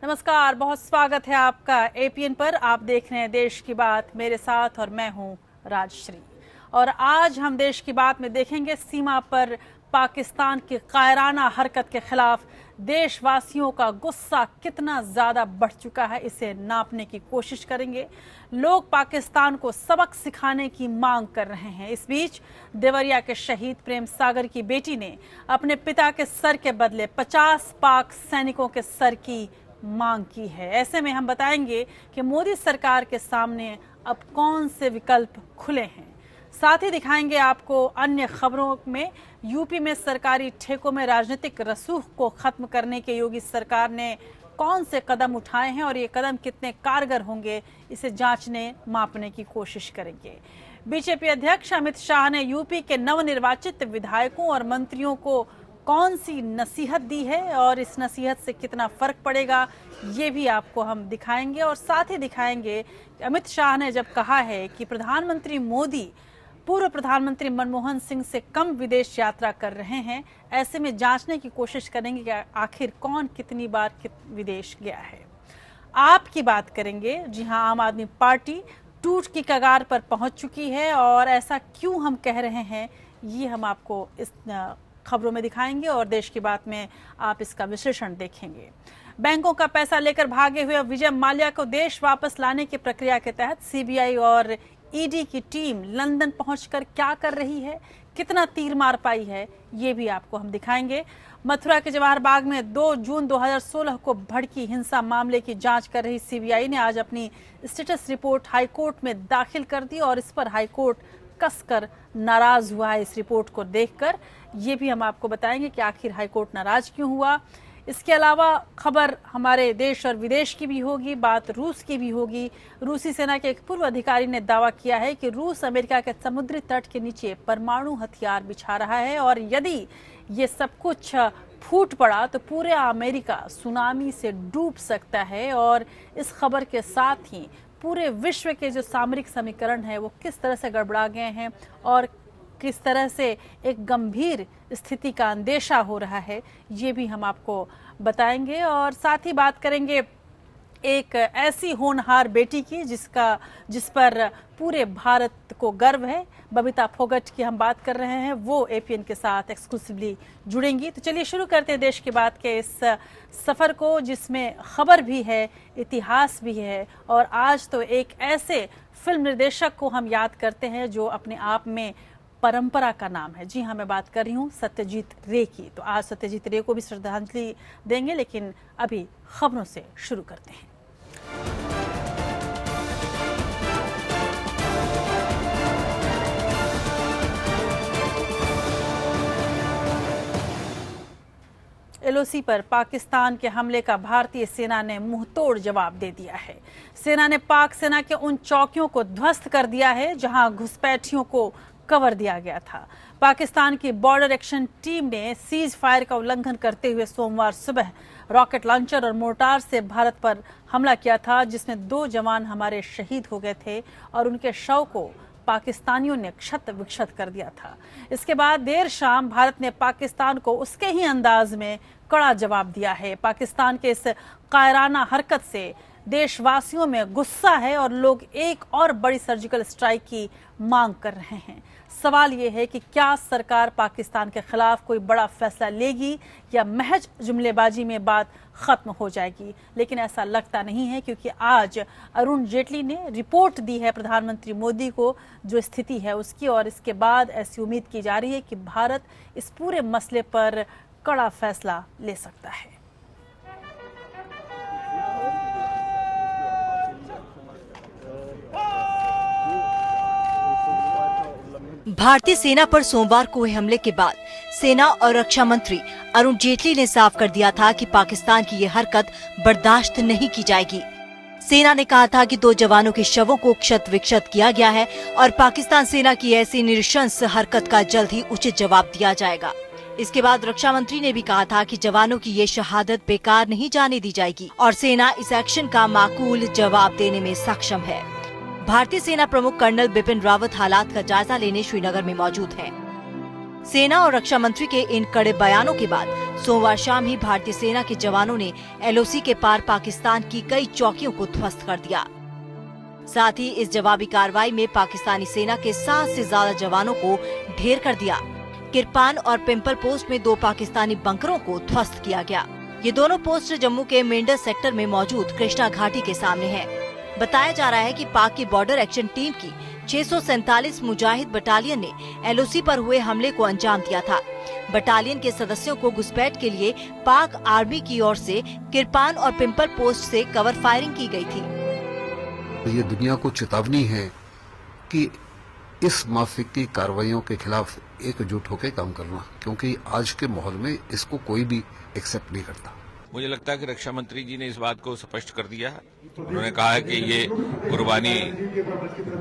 नमस्कार, बहुत स्वागत है आपका एपीएन पर। आप देख रहे हैं देश की बात, मेरे साथ और मैं हूं राजश्री। और आज हम देश की बात में देखेंगे सीमा पर पाकिस्तान की कायराना हरकत के खिलाफ देशवासियों का गुस्सा कितना ज्यादा बढ़ चुका है, इसे नापने की कोशिश करेंगे। लोग पाकिस्तान को सबक सिखाने की मांग कर रहे हैं। इस बीच देवरिया के शहीद प्रेम सागर की बेटी ने अपने पिता के सर के बदले 50 पाक सैनिकों के सर की मांग की है। ऐसे में हम बताएंगे कि मोदी सरकार के सामने अब कौन से विकल्प खुले हैं। साथ ही दिखाएंगे आपको अन्य खबरों में यूपी में सरकारी ठेकों में राजनीतिक रसूख को खत्म करने के योगी सरकार ने कौन से कदम उठाए हैं और ये कदम कितने कारगर होंगे, इसे जांचने मापने की कोशिश करेंगे। बीजेपी अध्यक्ष अमित शाह ने यूपी के नवनिर्वाचित विधायकों और मंत्रियों को कौन सी नसीहत दी है और इस नसीहत से कितना फर्क पड़ेगा, ये भी आपको हम दिखाएंगे। और साथ ही दिखाएंगे अमित शाह ने जब कहा है कि प्रधानमंत्री मोदी पूर्व प्रधानमंत्री मनमोहन सिंह से कम विदेश यात्रा कर रहे हैं, ऐसे में जांचने की कोशिश करेंगे कि आखिर कौन कितनी बार विदेश गया है। आपकी बात करेंगे, जी हां, आम आदमी पार्टी टूट की कगार पर पहुंच चुकी है और ऐसा क्यों हम कह रहे हैं, ये हम आपको इस खबरों में दिखाएंगे और देश की बात में आप इसका विश्लेषण देखेंगे। बैंकों का पैसा लेकर भागे हुए विजय माल्या को देश वापस लाने की प्रक्रिया के तहत सीबीआई और ईडी की टीम लंदन पहुंचकर क्या कर रही है, कितना तीर मार पाई है, ये भी आपको हम दिखाएंगे। मथुरा के जवाहर बाग में 2 जून 2016 को भड़की हिंसा मामले की जांच कर रही सीबीआई ने आज अपनी स्टेटस रिपोर्ट हाईकोर्ट में दाखिल कर दी और इस पर हाईकोर्ट कसकर नाराज हुआ है। इस रिपोर्ट को देखकर ये भी हम आपको बताएंगे कि आखिर हाईकोर्ट नाराज क्यों हुआ। इसके अलावा खबर हमारे देश और विदेश की भी होगी, बात रूस की भी होगी। रूसी सेना के एक पूर्व अधिकारी ने दावा किया है कि रूस अमेरिका के समुद्री तट के नीचे परमाणु हथियार बिछा रहा है और यदि ये सब कुछ फूट पड़ा तो पूरे अमेरिका सुनामी से डूब सकता है। और इस खबर के साथ ही पूरे विश्व के जो सामरिक समीकरण है वो किस तरह से गड़बड़ा गए हैं और किस तरह से एक गंभीर स्थिति का अंदेशा हो रहा है, ये भी हम आपको बताएंगे। और साथ ही बात करेंगे एक ऐसी होनहार बेटी की जिस पर पूरे भारत को गर्व है। बबीता फोगट की हम बात कर रहे हैं, वो एपीएन के साथ एक्सक्लूसिवली जुड़ेंगी। तो चलिए शुरू करते हैं देश की बात के इस सफ़र को, जिसमें खबर भी है, इतिहास भी है। और आज तो एक ऐसे फिल्म निर्देशक को हम याद करते हैं जो अपने आप में परंपरा का नाम है। जी हाँ, मैं बात कर रही हूँ सत्यजीत रे की। तो आज सत्यजीत रे को भी श्रद्धांजलि देंगे, लेकिन अभी खबरों से शुरू करते हैं। एलओसी पर पाकिस्तान के हमले का भारतीय सेना ने मुंहतोड़ जवाब दे दिया है। सेना ने पाक सेना के उन चौकियों को ध्वस्त कर दिया है जहां घुसपैठियों को कवर दिया गया था। पाकिस्तान की बॉर्डर एक्शन टीम ने सीज फायर का उल्लंघन करते हुए सोमवार सुबह रॉकेट लॉन्चर और मोर्टार से भारत पर हमला किया था, जिसमें 2 जवान हमारे शहीद हो गए थे और उनके शव को पाकिस्तानियों ने क्षत विक्षत कर दिया था। इसके बाद देर शाम भारत ने पाकिस्तान को उसके ही अंदाज में कड़ा जवाब दिया है। पाकिस्तान के इस कायराना हरकत से देशवासियों में गुस्सा है और लोग एक और बड़ी सर्जिकल स्ट्राइक की मांग कर रहे हैं। सवाल ये है कि क्या सरकार पाकिस्तान के खिलाफ कोई बड़ा फैसला लेगी या महज जुमलेबाजी में बात खत्म हो जाएगी। लेकिन ऐसा लगता नहीं है, क्योंकि आज अरुण जेटली ने रिपोर्ट दी है प्रधानमंत्री मोदी को जो स्थिति है उसकी, और इसके बाद ऐसी उम्मीद की जा रही है कि भारत इस पूरे मसले पर कड़ा फैसला ले सकता है। भारतीय सेना पर सोमवार को हुए हमले के बाद सेना और रक्षा मंत्री अरुण जेटली ने साफ कर दिया था कि पाकिस्तान की ये हरकत बर्दाश्त नहीं की जाएगी। सेना ने कहा था कि 2 जवानों के शवों को क्षत विक्षत किया गया है और पाकिस्तान सेना की ऐसी नृशंस हरकत का जल्द ही उचित जवाब दिया जाएगा। इसके बाद रक्षा मंत्री ने भी कहा था कि जवानों की ये शहादत बेकार नहीं जाने दी जाएगी और सेना इस एक्शन का माकूल जवाब देने में सक्षम है। भारतीय सेना प्रमुख कर्नल बिपिन रावत हालात का जायजा लेने श्रीनगर में मौजूद हैं। सेना और रक्षा मंत्री के इन कड़े बयानों के बाद सोमवार शाम ही भारतीय सेना के जवानों ने एलओसी के पार पाकिस्तान की कई चौकियों को ध्वस्त कर दिया। साथ ही इस जवाबी कार्रवाई में पाकिस्तानी सेना के 7 से ज्यादा जवानों को ढेर कर दिया। किरपान और पिंपल पोस्ट में 2 पाकिस्तानी बंकरों को ध्वस्त किया गया। ये दोनों पोस्ट जम्मू के मेंढर सेक्टर में मौजूद कृष्णा घाटी के सामने है। बताया जा रहा है कि पाक की बॉर्डर एक्शन टीम की 647 मुजाहिद बटालियन ने एलओसी पर हुए हमले को अंजाम दिया था। बटालियन के सदस्यों को घुसपैठ के लिए पाक आर्मी की ओर से किरपान और पिंपल पोस्ट से कवर फायरिंग की गई थी। ये दुनिया को चेतावनी है कि इस माफिक की कार्रवाइयों के खिलाफ एकजुट होकर काम करना, क्योंकि आज के माहौल में इसको कोई भी एक्सेप्ट नहीं करता। मुझे लगता है कि रक्षा मंत्री जी ने इस बात को स्पष्ट कर दिया है। उन्होंने कहा है कि ये कुर्बानी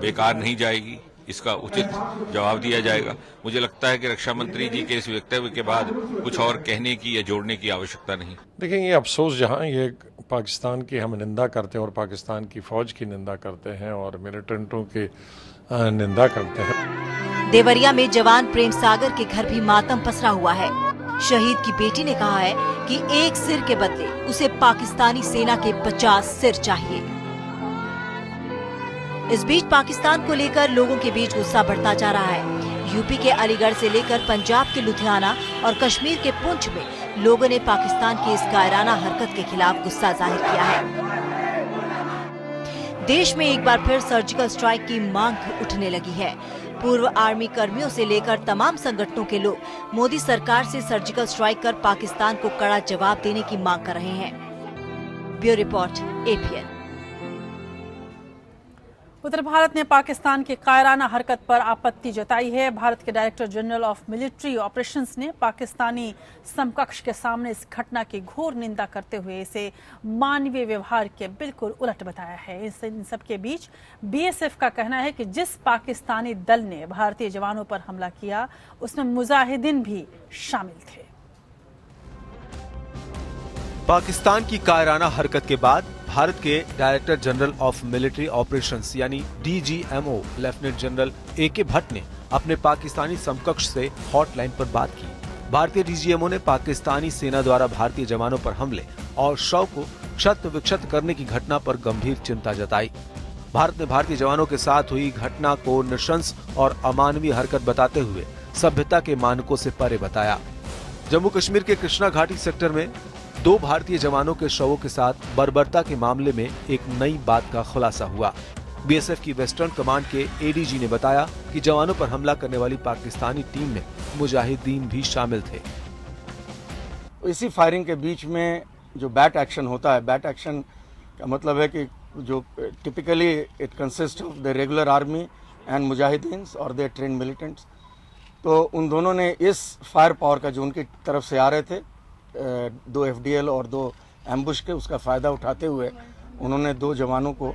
बेकार नहीं जाएगी, इसका उचित जवाब दिया जाएगा। मुझे लगता है कि रक्षा मंत्री जी के इस वक्तव्य के बाद कुछ और कहने की या जोड़ने की आवश्यकता नहीं। देखिए, ये अफसोस जहां ये पाकिस्तान की हम निंदा करते हैं और पाकिस्तान की फौज की निंदा करते हैं और मिलिटेंटों की निंदा करते हैं। देवरिया में जवान प्रेम सागर के घर भी मातम पसरा हुआ है। शहीद की बेटी ने कहा है कि एक सिर के बदले उसे पाकिस्तानी सेना के 50 सिर चाहिए। इस बीच पाकिस्तान को लेकर लोगों के बीच गुस्सा बढ़ता जा रहा है। यूपी के अलीगढ़ से लेकर पंजाब के लुधियाना और कश्मीर के पुंछ में लोगों ने पाकिस्तान की इस कायराना हरकत के खिलाफ गुस्सा जाहिर किया है। देश में एक बार फिर सर्जिकल स्ट्राइक की मांग उठने लगी है। पूर्व आर्मी कर्मियों से लेकर तमाम संगठनों के लोग मोदी सरकार से सर्जिकल स्ट्राइक कर पाकिस्तान को कड़ा जवाब देने की मांग कर रहे हैं। Bureau report APN. उत्तर भारत ने पाकिस्तान की कायराना हरकत पर आपत्ति जताई है। भारत के director general of military operations ने पाकिस्तानी समकक्ष के सामने इस घटना की घोर निंदा करते हुए इसे मानवीय व्यवहार के बिल्कुल उलट बताया है। इन सब के बीच बीएसएफ का कहना है कि जिस पाकिस्तानी दल ने भारतीय जवानों पर हमला किया उसमें मुजाहिदीन भी शामिल थे। पाकिस्तान की कायराना हरकत के बाद भारत के director general of military operations यानी डीजीएमओ लेफ्टिनेंट जनरल एके भट्ट ने अपने पाकिस्तानी समकक्ष से हॉटलाइन पर बात की। भारतीय डीजीएमओ ने पाकिस्तानी सेना द्वारा भारतीय जवानों पर हमले और शव को क्षत विक्षत करने की घटना पर गंभीर चिंता जताई। भारत ने भारतीय जवानों के साथ हुई घटना को नृशंस और अमानवीय हरकत बताते हुए सभ्यता के मानकों से परे बताया। जम्मू कश्मीर के कृष्णा घाटी सेक्टर में 2 भारतीय जवानों के शवों के साथ बर्बरता के मामले में एक नई बात का खुलासा हुआ। बीएसएफ की वेस्टर्न कमांड के एडीजी ने बताया कि जवानों पर हमला करने वाली पाकिस्तानी टीम में मुजाहिदीन भी शामिल थे। इसी फायरिंग के बीच में जो बैट एक्शन होता है, बैट एक्शन का मतलब है कि जो typically it consist of the regular army and मुजाहिदीन्स और दे ट्रेन मिलिटेंट्स, तो उन दोनों ने इस फायर पावर का जो उनकी तरफ से आ रहे थे 2 एफडीएल और 2 एम्बुश के, उसका फायदा उठाते हुए उन्होंने 2 जवानों को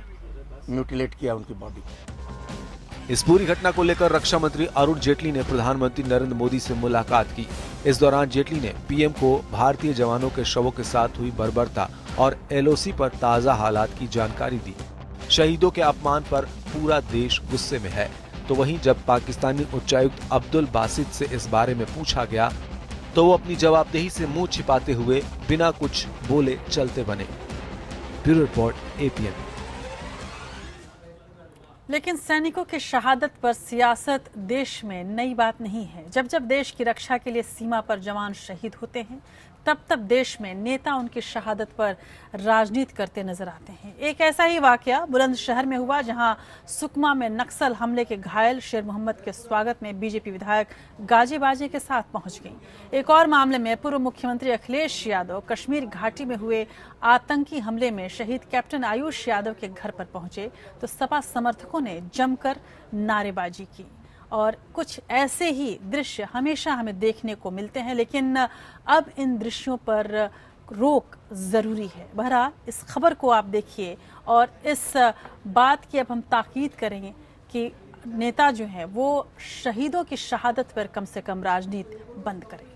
म्यूटिलेट किया, उनकी बॉडी। इस पूरी घटना को लेकर रक्षा मंत्री अरुण जेटली ने प्रधानमंत्री नरेंद्र मोदी से मुलाकात की। इस दौरान जेटली ने पीएम को भारतीय जवानों के शवों के साथ हुई बर्बरता और एलओसी पर ताजा हालात की जानकारी दी। शहीदों के अपमान पर पूरा देश गुस्से में है, तो वहीं जब पाकिस्तानी उच्चायुक्त अब्दुल बासित से इस बारे में पूछा गया तो वो अपनी जवाबदेही से मुंह छिपाते हुए बिना कुछ बोले चलते बने। Bureau report APN. लेकिन सैनिकों की शहादत पर सियासत देश में नई बात नहीं है। जब जब देश की रक्षा के लिए सीमा पर जवान शहीद होते हैं तब तब देश में नेता उनकी शहादत पर राजनीति करते नजर आते हैं। एक ऐसा ही वाकया बुलंदशहर में हुआ, जहां सुकमा में नक्सल हमले के घायल शेर मोहम्मद के स्वागत में बीजेपी विधायक गाजे बाजे के साथ पहुंच गई। एक और मामले में पूर्व मुख्यमंत्री अखिलेश यादव कश्मीर घाटी में हुए आतंकी हमले में शहीद कैप्टन आयुष यादव के घर पर पहुंचे तो सपा समर्थकों ने जमकर नारेबाजी की। और कुछ ऐसे ही दृश्य हमेशा हमें देखने को मिलते हैं, लेकिन अब इन दृश्यों पर रोक जरूरी है। बहरहाल इस खबर को आप देखिए और इस बात की अब हम ताकीद करेंगे कि नेता जो हैं वो शहीदों की शहादत पर कम से कम राजनीति बंद करें।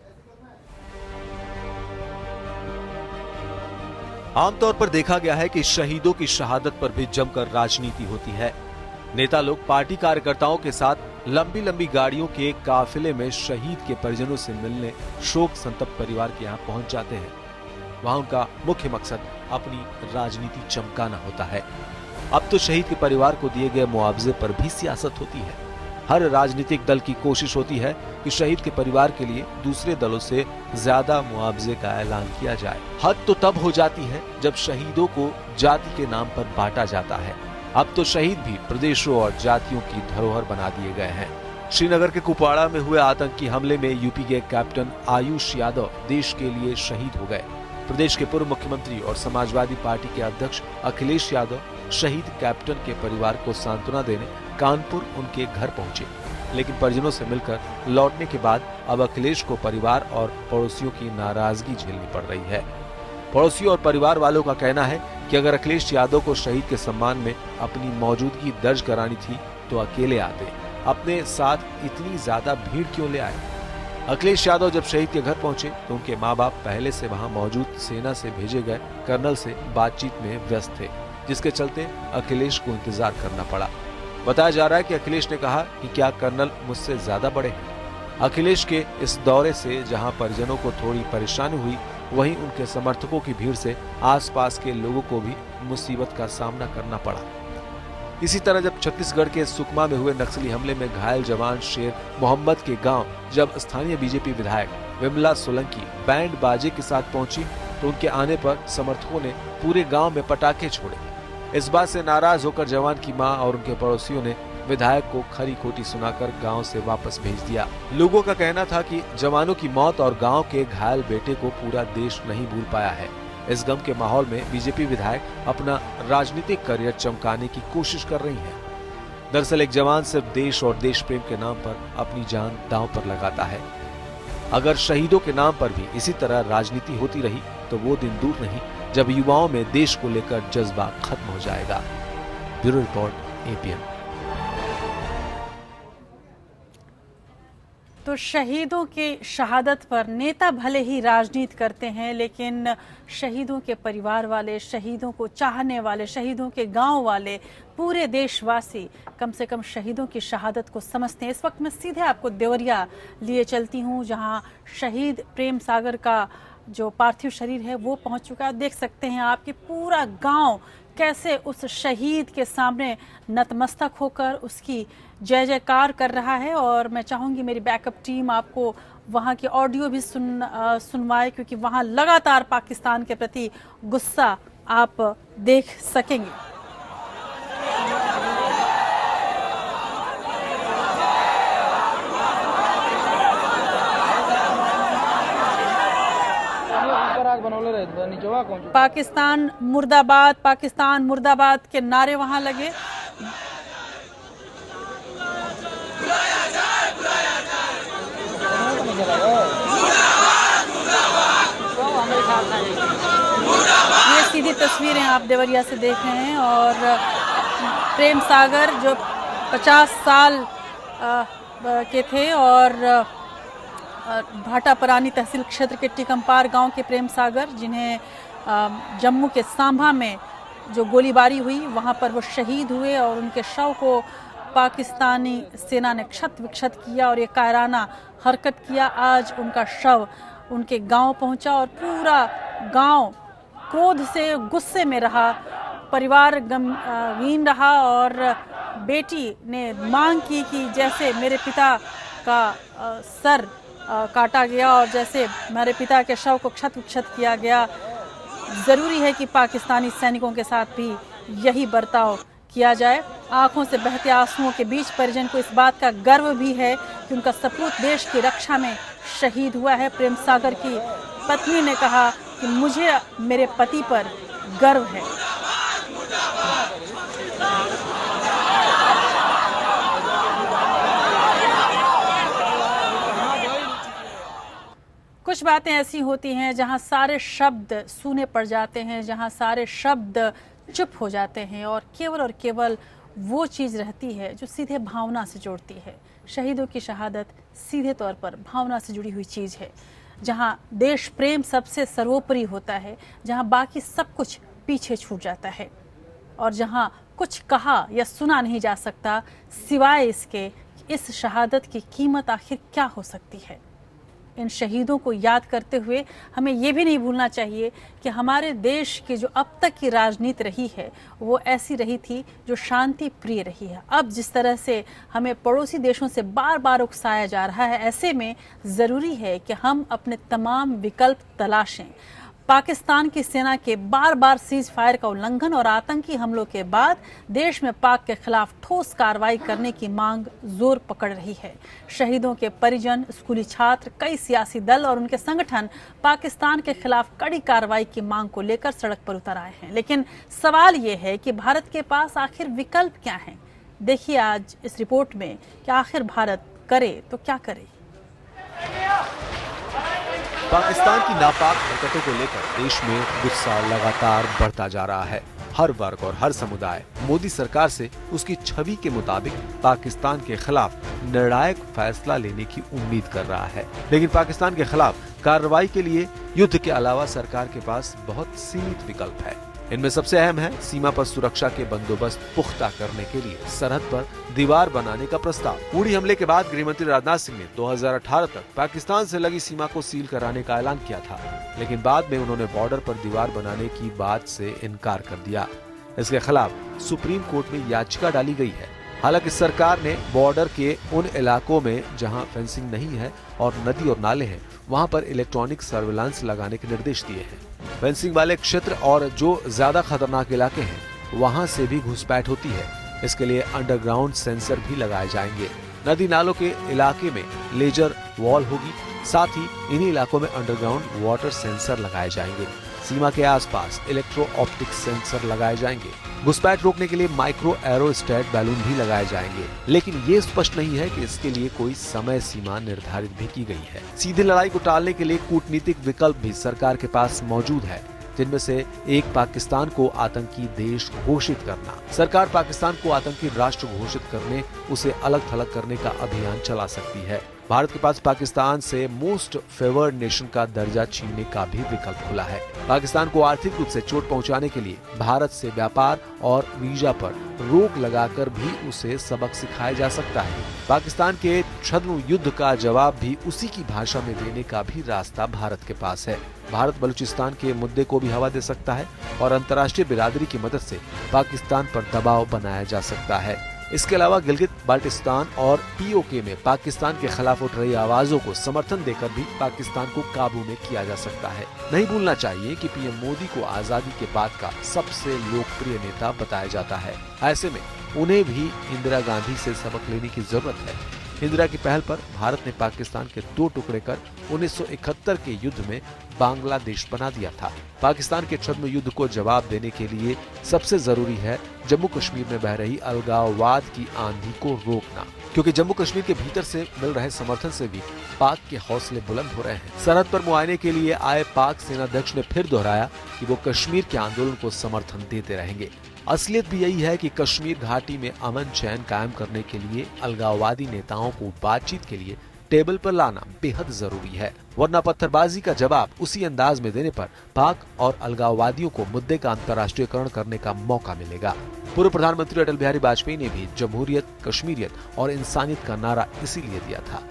आमतौर पर देखा गया है कि शहीदों की शहादत पर भी जमकर राजनीति होती है। नेता लोग पार्टी कार्यकर्ताओं के साथ लंबी लंबी गाड़ियों के काफिले में शहीद के परिजनों से मिलने शोक संतप्त परिवार के यहाँ पहुंच जाते हैं। वहां उनका मुख्य मकसद अपनी राजनीति चमकाना होता है। अब तो शहीद के परिवार को दिए गए मुआवजे पर भी सियासत होती है। हर राजनीतिक दल की कोशिश होती है कि शहीद के परिवार के लिए दूसरे दलों से ज्यादा मुआवजे का ऐलान किया जाए। हद तो तब हो जाती है जब शहीदों को जाति के नाम पर बांटा जाता है। अब तो शहीद भी प्रदेशों और जातियों की धरोहर बना दिए गए हैं। श्रीनगर के कुपवाड़ा में हुए आतंकी हमले में यूपी के कैप्टन आयुष यादव देश के लिए शहीद हो गए। प्रदेश के पूर्व मुख्यमंत्री और समाजवादी पार्टी के अध्यक्ष अखिलेश यादव शहीद कैप्टन के परिवार को सांत्वना देने कानपुर उनके घर पहुंचे, लेकिन परिजनों से मिलकर लौटने के बाद अब अखिलेश को परिवार और पड़ोसियों की नाराजगी झेलनी पड़ रही है। पड़ोसियों और परिवार वालों का कहना है कि अगर अखिलेश यादव को शहीद के सम्मान में अपनी मौजूदगी दर्ज करानी थी तो अकेले आते, अपने साथ इतनी ज्यादा भीड़ क्यों ले आए। अखिलेश यादव जब शहीद के घर पहुंचे तो उनके माँ बाप पहले से वहां मौजूद सेना से भेजे गए कर्नल से बातचीत में व्यस्त थे, जिसके चलते अखिलेश को इंतजार करना पड़ा। बताया जा रहा है कि अखिलेश ने कहा कि क्या कर्नल मुझसे ज्यादा बड़े हैं। अखिलेश के इस दौरे से जहां परिजनों को थोड़ी परेशानी हुई, वहीं उनके समर्थकों की भीड़ से आसपास के लोगों को भी मुसीबत का सामना करना पड़ा। इसी तरह जब छत्तीसगढ़ के सुकमा में हुए नक्सली हमले में घायल जवान शेर मोहम्मद के गांव जब स्थानीय बीजेपी विधायक विमला सोलंकी बैंड बाजे के साथ पहुंची तो उनके आने पर समर्थकों ने पूरे गांव में पटाखे छोड़े। इस बात से नाराज होकर जवान की मां और उनके पड़ोसियों ने विधायक को खरी खोटी सुनाकर गांव से वापस भेज दिया। लोगों का कहना था कि जवानों की मौत और गांव के घायल बेटे को पूरा देश नहीं भूल पाया है। इस गम के माहौल में बीजेपी विधायक अपना राजनीतिक करियर चमकाने की कोशिश कर रही है। दरअसल एक जवान सिर्फ देश और देश प्रेम के नाम पर अपनी जान दांव पर लगाता है। अगर शहीदों के नाम पर भी इसी तरह राजनीति होती रही तो वो दिन दूर नहीं जब युवाओं में देश को लेकर जज्बा खत्म हो जाएगा। Bureau report APN. तो शहीदों के शहादत पर नेता भले ही राजनीति करते हैं, लेकिन शहीदों के परिवार वाले, शहीदों को चाहने वाले, शहीदों के गांव वाले, पूरे देशवासी कम से कम शहीदों की शहादत को समझते हैं। इस वक्त मैं सीधे आपको देवरिया लिए चलती हूं, जहां शहीद प्रेम सागर का जो पार्थिव शरीर है वो पहुंच चुका है। देख सकते हैं आपके पूरा गांव कैसे उस शहीद के सामने नतमस्तक होकर उसकी जय जयकार कर रहा है। और मैं चाहूंगी मेरी बैकअप टीम आपको वहां की ऑडियो भी सुनवाए, क्योंकि वहां लगातार पाकिस्तान के प्रति गुस्सा आप देख सकेंगे। पाकिस्तान मुर्दाबाद के नारे वहां लगे। ये सीधी तस्वीरें आप देवरिया से देख रहे हैं। और प्रेम सागर जो 50 साल के थे और भाटापरानी तहसील क्षेत्र के टिकमपार गांव के प्रेम सागर, जिन्हें जम्मू के सांभा में जो गोलीबारी हुई वहां पर वो शहीद हुए और उनके शव को पाकिस्तानी सेना ने क्षत विक्षत किया और ये कायराना हरकत किया। आज उनका शव उनके गांव पहुंचा और पूरा गांव क्रोध से, गुस्से में रहा, परिवार गमगीन रहा। और बेटी ने मांग की कि जैसे मेरे पिता का सर काटा गया और जैसे मेरे पिता के शव को क्षत विक्षत किया गया, ज़रूरी है कि पाकिस्तानी सैनिकों के साथ भी यही बर्ताव किया जाए। आंखों से बहते आंसुओं के बीच परिजन को इस बात का गर्व भी है कि उनका सपूत देश की रक्षा में शहीद हुआ है। प्रेम सागर की पत्नी ने कहा कि मुझे मेरे पति पर गर्व है। कुछ बातें ऐसी होती हैं जहां सारे शब्द सूने पड़ जाते हैं, जहां सारे शब्द चुप हो जाते हैं और केवल वो चीज़ रहती है जो सीधे भावना से जोड़ती है। शहीदों की शहादत सीधे तौर पर भावना से जुड़ी हुई चीज़ है, जहां देश प्रेम सबसे सर्वोपरि होता है, जहां बाकी सब कुछ पीछे छूट जाता है और जहां कुछ कहा या सुना नहीं जा सकता सिवाय इसके इस शहादत की कीमत आखिर क्या हो सकती है। इन शहीदों को याद करते हुए हमें ये भी नहीं भूलना चाहिए कि हमारे देश की जो अब तक की राजनीति रही है वो ऐसी रही थी जो शांति प्रिय रही है। अब जिस तरह से हमें पड़ोसी देशों से बार बार उकसाया जा रहा है, ऐसे में ज़रूरी है कि हम अपने तमाम विकल्प तलाशें। पाकिस्तान की सेना के बार बार सीज फायर का उल्लंघन और आतंकी हमलों के बाद देश में पाक के खिलाफ ठोस कार्रवाई करने की मांग जोर पकड़ रही है। शहीदों के परिजन, स्कूली छात्र, कई सियासी दल और उनके संगठन पाकिस्तान के खिलाफ कड़ी कार्रवाई की मांग को लेकर सड़क पर उतर आए हैं। लेकिन सवाल ये है कि भारत के पास आखिर विकल्प क्या हैं। देखिए आज इस रिपोर्ट में कि आखिर भारत करे तो क्या करे। पाकिस्तान की नापाक हरकतों को लेकर देश में गुस्सा लगातार बढ़ता जा रहा है। हर वर्ग और हर समुदाय मोदी सरकार से उसकी छवि के मुताबिक पाकिस्तान के खिलाफ निर्णायक फैसला लेने की उम्मीद कर रहा है। लेकिन पाकिस्तान के खिलाफ कार्रवाई के लिए युद्ध के अलावा सरकार के पास बहुत सीमित विकल्प है। इनमें सबसे अहम है सीमा पर सुरक्षा के बंदोबस्त पुख्ता करने के लिए सरहद पर दीवार बनाने का प्रस्ताव। उड़ी हमले के बाद गृहमंत्री राजनाथ सिंह ने 2018 तक पाकिस्तान से लगी सीमा को सील कराने का ऐलान किया था, लेकिन बाद में उन्होंने बॉर्डर पर दीवार बनाने की बात से इनकार कर दिया। इसके खिलाफ सुप्रीम कोर्ट में याचिका डाली गई है। हालांकि सरकार ने बॉर्डर के उन इलाकों में जहां फेंसिंग नहीं है और नदी और नाले हैं, वहां पर इलेक्ट्रॉनिक सर्विलांस लगाने के निर्देश दिए हैं। फेंसिंग वाले क्षेत्र और जो ज्यादा खतरनाक इलाके हैं वहां से भी घुसपैठ होती है। इसके लिए अंडरग्राउंड सेंसर भी लगाए जाएंगे। नदी नालों के इलाके में लेजर वॉल होगी, साथ ही इन्हीं इलाकों में अंडरग्राउंड वाटर सेंसर लगाए जाएंगे। सीमा के आसपास इलेक्ट्रो ऑप्टिक सेंसर लगाए जाएंगे। घुसपैठ रोकने के लिए माइक्रो एरोस्टेट बैलून भी लगाए जाएंगे। लेकिन ये स्पष्ट नहीं है कि इसके लिए कोई समय सीमा निर्धारित भी की गई है। सीधी लड़ाई को टालने के लिए कूटनीतिक विकल्प भी सरकार के पास मौजूद है, जिनमें से एक पाकिस्तान को आतंकी देश घोषित करना। सरकार पाकिस्तान को आतंकी राष्ट्र घोषित करने, उसे अलग थलग करने का अभियान चला सकती है। भारत के पास पाकिस्तान से मोस्ट फेवर्ड नेशन का दर्जा छीनने का भी विकल्प खुला है। पाकिस्तान को आर्थिक रूप से चोट पहुंचाने के लिए भारत से व्यापार और वीजा पर रोक लगाकर भी उसे सबक सिखाया जा सकता है। पाकिस्तान के छद्म युद्ध का जवाब भी उसी की भाषा में देने का भी रास्ता भारत के पास है। भारत बलूचिस्तान के मुद्दे को भी हवा दे सकता है और अंतर्राष्ट्रीय बिरादरी की मदद से पाकिस्तान पर दबाव बनाया जा सकता है। इसके अलावा गिलगित बाल्टिस्तान और पीओके में पाकिस्तान के खिलाफ उठ रही आवाजों को समर्थन देकर भी पाकिस्तान को काबू में किया जा सकता है। नहीं भूलना चाहिए कि पीएम मोदी को आजादी के बाद का सबसे लोकप्रिय नेता बताया जाता है। ऐसे में उन्हें भी इंदिरा गांधी से सबक लेने की जरूरत है। इंदिरा की पहल पर भारत ने पाकिस्तान के 2 टुकड़े कर 1971 के युद्ध में बांग्लादेश बना दिया था। पाकिस्तान के छद्म युद्ध को जवाब देने के लिए सबसे जरूरी है जम्मू कश्मीर में बह रही अलगाववाद की आंधी को रोकना, क्योंकि जम्मू कश्मीर के भीतर से मिल रहे समर्थन से भी पाक के हौसले बुलंद हो रहे हैं। सरहद पर मुआयने के लिए आए पाक सेनाध्यक्ष ने फिर दोहराया कि वो कश्मीर के आंदोलन को समर्थन देते रहेंगे। असलियत भी यही है कि कश्मीर घाटी में अमन चैन कायम करने के लिए अलगाववादी नेताओं को बातचीत के लिए टेबल पर लाना बेहद जरूरी है, वरना पत्थरबाजी का जवाब उसी अंदाज में देने पर पाक और अलगाववादियों को मुद्दे का अंतर्राष्ट्रीयकरण करने का मौका मिलेगा। पूर्व प्रधानमंत्री अटल बिहारी वाजपेयी ने भी जमहूरियत, कश्मीरियत और इंसानियत का नारा इसीलिए दिया था।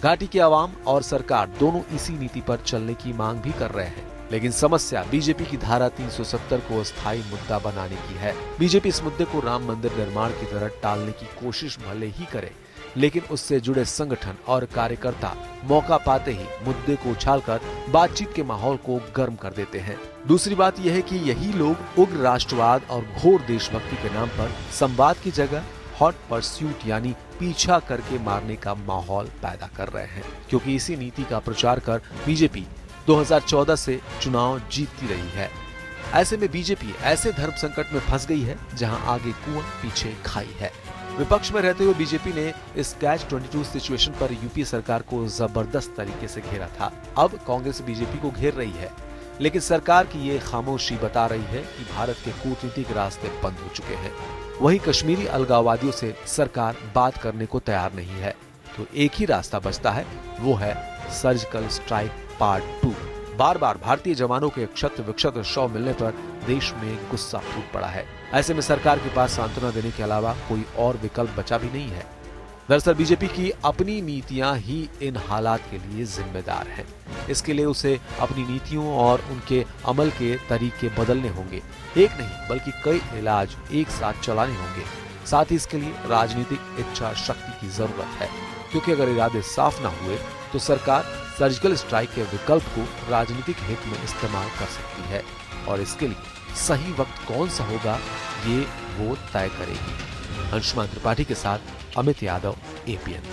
घाटी के आवाम और सरकार दोनों इसी नीति पर चलने की मांग भी कर रहे हैं। लेकिन समस्या बीजेपी की धारा 370 को अस्थायी मुद्दा बनाने की है। बीजेपी इस मुद्दे को राम मंदिर निर्माण की तरह टालने की कोशिश भले ही करे, लेकिन उससे जुड़े संगठन और कार्यकर्ता मौका पाते ही मुद्दे को उछालकर बातचीत के माहौल को गर्म कर देते हैं। दूसरी बात यह है कि यही लोग उग्र राष्ट्रवाद और घोर देशभक्ति के नाम पर संवाद की जगह हॉट परस्यूट यानी पीछा करके मारने का माहौल पैदा कर रहे हैं, क्योंकि इसी नीति का प्रचार कर बीजेपी 2014 से चुनाव जीतती रही है। ऐसे में बीजेपी ऐसे धर्म संकट में फंस गई है जहां आगे कुआं पीछे खाई है। विपक्ष में रहते हुए बीजेपी ने इस कैच 22 सिचुएशन पर यूपीए सरकार को जबरदस्त तरीके से घेरा था। अब कांग्रेस बीजेपी को घेर रही है, लेकिन सरकार की ये खामोशी बता रही है कि भारत के कूटनीतिक रास्ते बंद हो चुके हैं। वहीं कश्मीरी अलगाववादियों से सरकार बात करने को तैयार नहीं है, तो एक ही रास्ता बचता है, वो है सर्जिकल स्ट्राइक पार्ट 2। बार बार भारतीय जवानों के क्षत विक्षत शव मिलने पर देश में गुस्सा फूट पड़ा है। ऐसे में सरकार के पास सांत्वना देने के अलावा कोई और विकल्प बचा भी नहीं है। दरअसल बीजेपी की अपनी नीतियां ही इन हालात के लिए जिम्मेदार हैं। इसके लिए उसे अपनी नीतियों और उनके अमल के तरीके बदलने होंगे। एक नहीं बल्कि कई इलाज एक साथ चलाने होंगे। साथ ही इसके लिए राजनीतिक इच्छा शक्ति की जरूरत है, क्योंकि अगर इरादे साफ न हुए तो सरकार सर्जिकल स्ट्राइक के विकल्प को राजनीतिक हित में इस्तेमाल कर सकती है, और इसके लिए सही वक्त कौन सा होगा ये वो तय करेगी। अंशुमान त्रिपाठी के साथ अमित यादव, APN।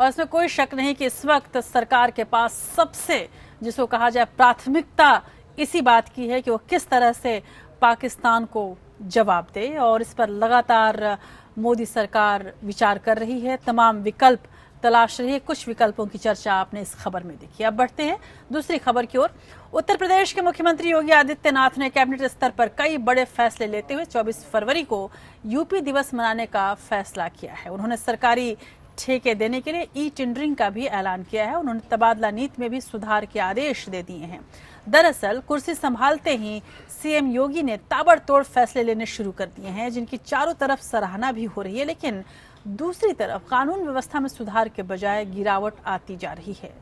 और इसमें कोई शक नहीं कि इस वक्त सरकार के पास सबसे जिसको कहा जाए प्राथमिकता इसी बात की है कि वो किस तरह से पाकिस्तान को जवाब दे, और इस पर लगातार मोदी सरकार विचार कर रही है, तमाम विकल्प तलाश रही है। कुछ विकल्पों की चर्चा आपने इस खबर में देखी। अब बढ़ते हैं दूसरी खबर की ओर। उत्तर प्रदेश के मुख्यमंत्री योगी आदित्यनाथ ने कैबिनेट स्तर पर कई बड़े फैसले लेते हुए 24 फरवरी को यूपी दिवस मनाने का फैसला किया है। उन्होंने सरकारी ठेके देने के लिए ई-टेंडरिंग का भी ऐलान किया है। उन्होंने तबादला नीति में भी सुधार के आदेश दे दिए हैं। दरअसल कुर्सी संभालते ही सीएम योगी ने ताबड़तोड़ फैसले लेने शुरू कर दिए हैं, जिनकी चारों तरफ सराहना भी हो रही है, लेकिन दूसरी तरफ कानून व्यवस्था में सुधार के बजाय गिरावट आती जा रही है।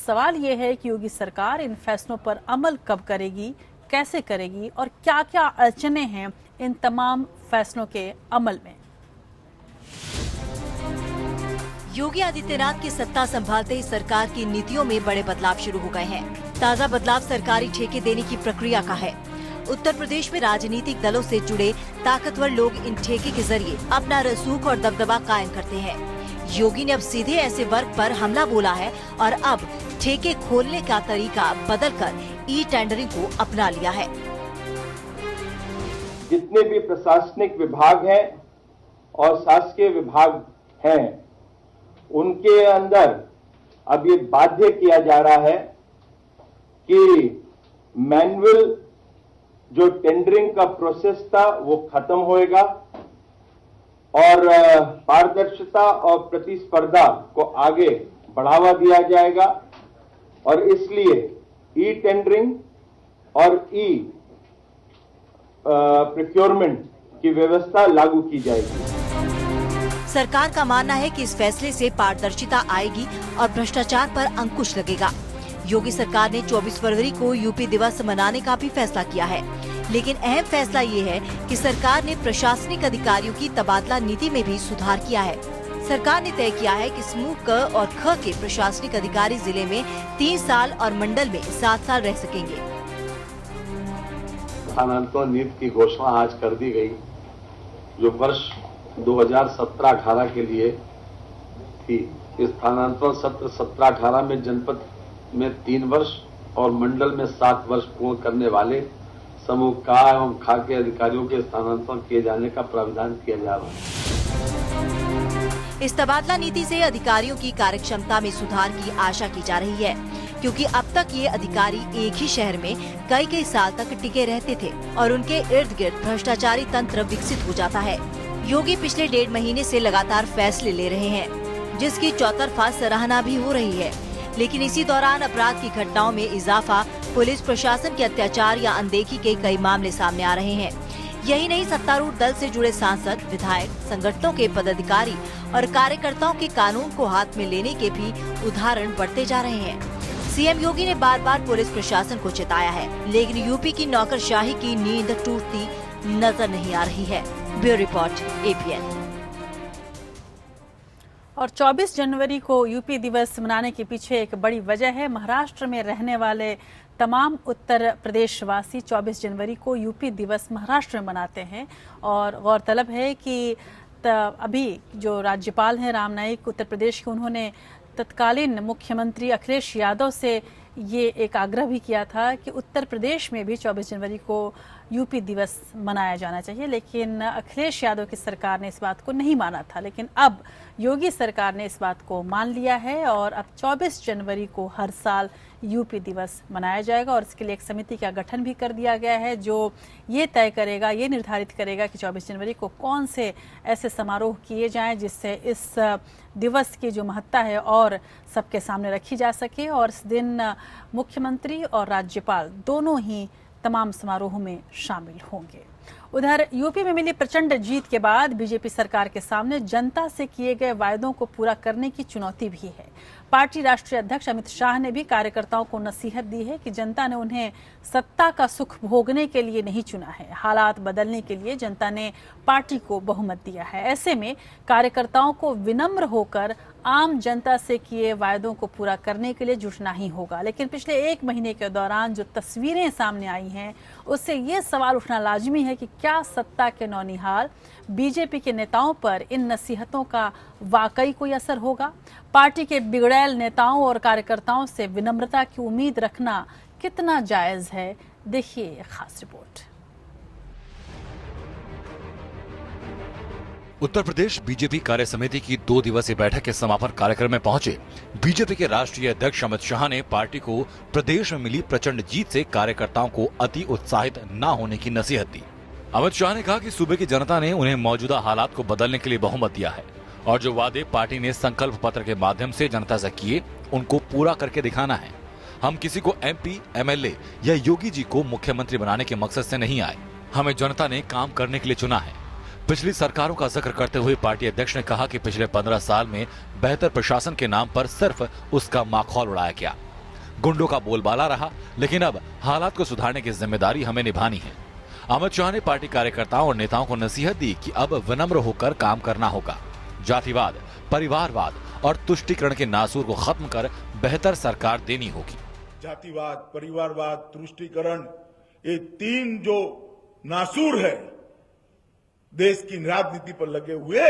सवाल यह है कि योगी सरकार इन फैसलों पर अमल कब करेगी, कैसे करेगी और क्या-क्या अड़चनें हैं इन तमाम फैसलों के अमल में। योगी आदित्यनाथ की सत्ता संभालते ही सरकार की नीतियों में बड़े बदलाव शुरू हो गए हैं। ताज़ा बदलाव सरकारी ठेके देने की प्रक्रिया का है। उत्तर प्रदेश में राजनीतिक दलों से जुड़े ताकतवर लोग इन ठेके के जरिए अपना रसूख और दबदबा कायम करते हैं। योगी ने अब सीधे ऐसे वर्ग पर हमला बोला है और अब ठेके खोलने का तरीका बदलकर ई-टेंडरिंग को अपना लिया है। जितने भी प्रशासनिक विभाग हैं और शासकीय विभाग हैं, उनके अंदर अब ये बाध्य किया जा रहा है कि मैनुअल जो टेंडरिंग का प्रोसेस था वो खत्म होएगा और पारदर्शिता और प्रतिस्पर्धा को आगे बढ़ावा दिया जाएगा, और इसलिए ई टेंडरिंग और ई प्रोक्योरमेंट की व्यवस्था लागू की जाएगी। सरकार का मानना है कि इस फैसले से पारदर्शिता आएगी और भ्रष्टाचार पर अंकुश लगेगा। योगी सरकार ने 24 फरवरी को यूपी दिवस मनाने का भी फैसला किया है, लेकिन अहम फैसला ये है कि सरकार ने प्रशासनिक अधिकारियों की तबादला नीति में भी सुधार किया है। सरकार ने तय किया है कि समूह क और ख के प्रशासनिक अधिकारी जिले में 3 साल और मंडल में 7 साल रह सकेंगे। स्थानांतरण नीति की घोषणा आज कर दी गई, जो वर्ष 2017-18 के लिए थी। इस स्थानांतरण सत्र 17-18 में जनपद में 3 वर्ष और मंडल में 7 वर्ष पूर्ण करने वाले समूह का एवं खा के अधिकारियों के स्थानांतरण किए जाने का प्रावधान किया जा रहा है। इस तबादला नीति से अधिकारियों की कार्यक्षमता में सुधार की आशा की जा रही है, क्योंकि अब तक ये अधिकारी एक ही शहर में कई साल तक टिके रहते थे और उनके इर्द गिर्द भ्रष्टाचारी तंत्र विकसित हो जाता है। योगी पिछले 1.5 महीने से लगातार फैसले ले रहे हैं, जिसकी चौतरफा सराहना भी हो रही है, लेकिन इसी दौरान अपराध की घटनाओं में इजाफा, पुलिस प्रशासन के अत्याचार या अनदेखी के कई मामले सामने आ रहे हैं। यही नहीं, सत्तारूढ़ दल से जुड़े सांसद, विधायक, संगठनों के पदाधिकारी और कार्यकर्ताओं के कानून को हाथ में लेने के भी उदाहरण बढ़ते जा रहे हैं। सीएम योगी ने बार बार पुलिस प्रशासन को चेताया है, लेकिन यूपी की नौकरशाही की नींद टूटती नजर नहीं आ रही है। Bureau report, APN। और 24 जनवरी को यूपी दिवस मनाने के पीछे एक बड़ी वजह है। महाराष्ट्र में रहने वाले तमाम उत्तर प्रदेशवासी 24 जनवरी को यूपी दिवस महाराष्ट्र में मनाते हैं, और गौरतलब है कि अभी जो राज्यपाल हैं राम नाईक उत्तर प्रदेश के, उन्होंने तत्कालीन मुख्यमंत्री अखिलेश यादव से ये एक आग्रह भी किया था कि उत्तर प्रदेश में भी 24 जनवरी को यूपी दिवस मनाया जाना चाहिए, लेकिन अखिलेश यादव की सरकार ने इस बात को नहीं माना था। लेकिन अब योगी सरकार ने इस बात को मान लिया है और अब 24 जनवरी को हर साल यूपी दिवस मनाया जाएगा, और इसके लिए एक समिति का गठन भी कर दिया गया है, जो ये तय करेगा, ये निर्धारित करेगा कि 24 जनवरी को कौन से ऐसे समारोह किए जाएं जिससे इस दिवस की जो महत्ता है और सबके सामने रखी जा सके। और इस दिन मुख्यमंत्री और राज्यपाल दोनों ही तमाम समारोहों में शामिल होंगे। उधर यूपी में मिली प्रचंड जीत के बाद बीजेपी सरकार के सामने जनता से किए गए वायदों को पूरा करने की चुनौती भी है। पार्टी राष्ट्रीय अध्यक्ष अमित शाह ने भी कार्यकर्ताओं को नसीहत दी है कि जनता ने उन्हें सत्ता का सुख भोगने के लिए नहीं चुना है, हालात बदलने के लिए जनता ने पार्टी को बहुमत दिया है। ऐसे में कार्यकर्ताओं को विनम्र होकर आम जनता से किए वायदों को पूरा करने के लिए जुटना ही होगा। लेकिन पिछले 1 महीने के दौरान जो तस्वीरें सामने आई हैं, उससे ये सवाल उठना लाजमी है कि क्या सत्ता के नौनिहाल बीजेपी के नेताओं पर इन नसीहतों का वाकई कोई असर होगा? पार्टी के बिगड़ैल नेताओं और कार्यकर्ताओं से विनम्रता की उम्मीद रखना कितना जायज है? देखिए ये खास रिपोर्ट। उत्तर प्रदेश बीजेपी कार्य समिति की 2 दिवसीय बैठक के समापन कार्यक्रम में पहुंचे बीजेपी के राष्ट्रीय अध्यक्ष अमित शाह ने पार्टी को प्रदेश में मिली प्रचंड जीत से कार्यकर्ताओं को अति उत्साहित न होने की नसीहत दी। अमित शाह ने कहा कि सूबे की जनता ने उन्हें मौजूदा हालात को बदलने के लिए बहुमत दिया है और जो वादे पार्टी ने संकल्प पत्र के माध्यम से जनता से किए, उनको पूरा करके दिखाना है। हम किसी को MP, MLA या योगी जी को मुख्यमंत्री बनाने के मकसद से नहीं आए, हमें जनता ने काम करने के लिए चुना है। पिछली सरकारों का जिक्र करते हुए पार्टी अध्यक्ष ने कहा कि पिछले 15 साल में बेहतर प्रशासन के नाम पर सिर्फ उसका माखौल उड़ाया गया, गुंडों का बोलबाला रहा, लेकिन अब हालात को सुधारने की जिम्मेदारी हमें निभानी है। अमित शाह ने पार्टी कार्यकर्ताओं और नेताओं को नसीहत दी कि अब विनम्र होकर काम करना होगा। जातिवाद, परिवारवाद और तुष्टीकरण के नासूर को खत्म कर बेहतर सरकार देनी होगी। जातिवाद, परिवारवाद, तुष्टीकरण, ये 3 जो नासूर है देश की राजनीति पर लगे हुए,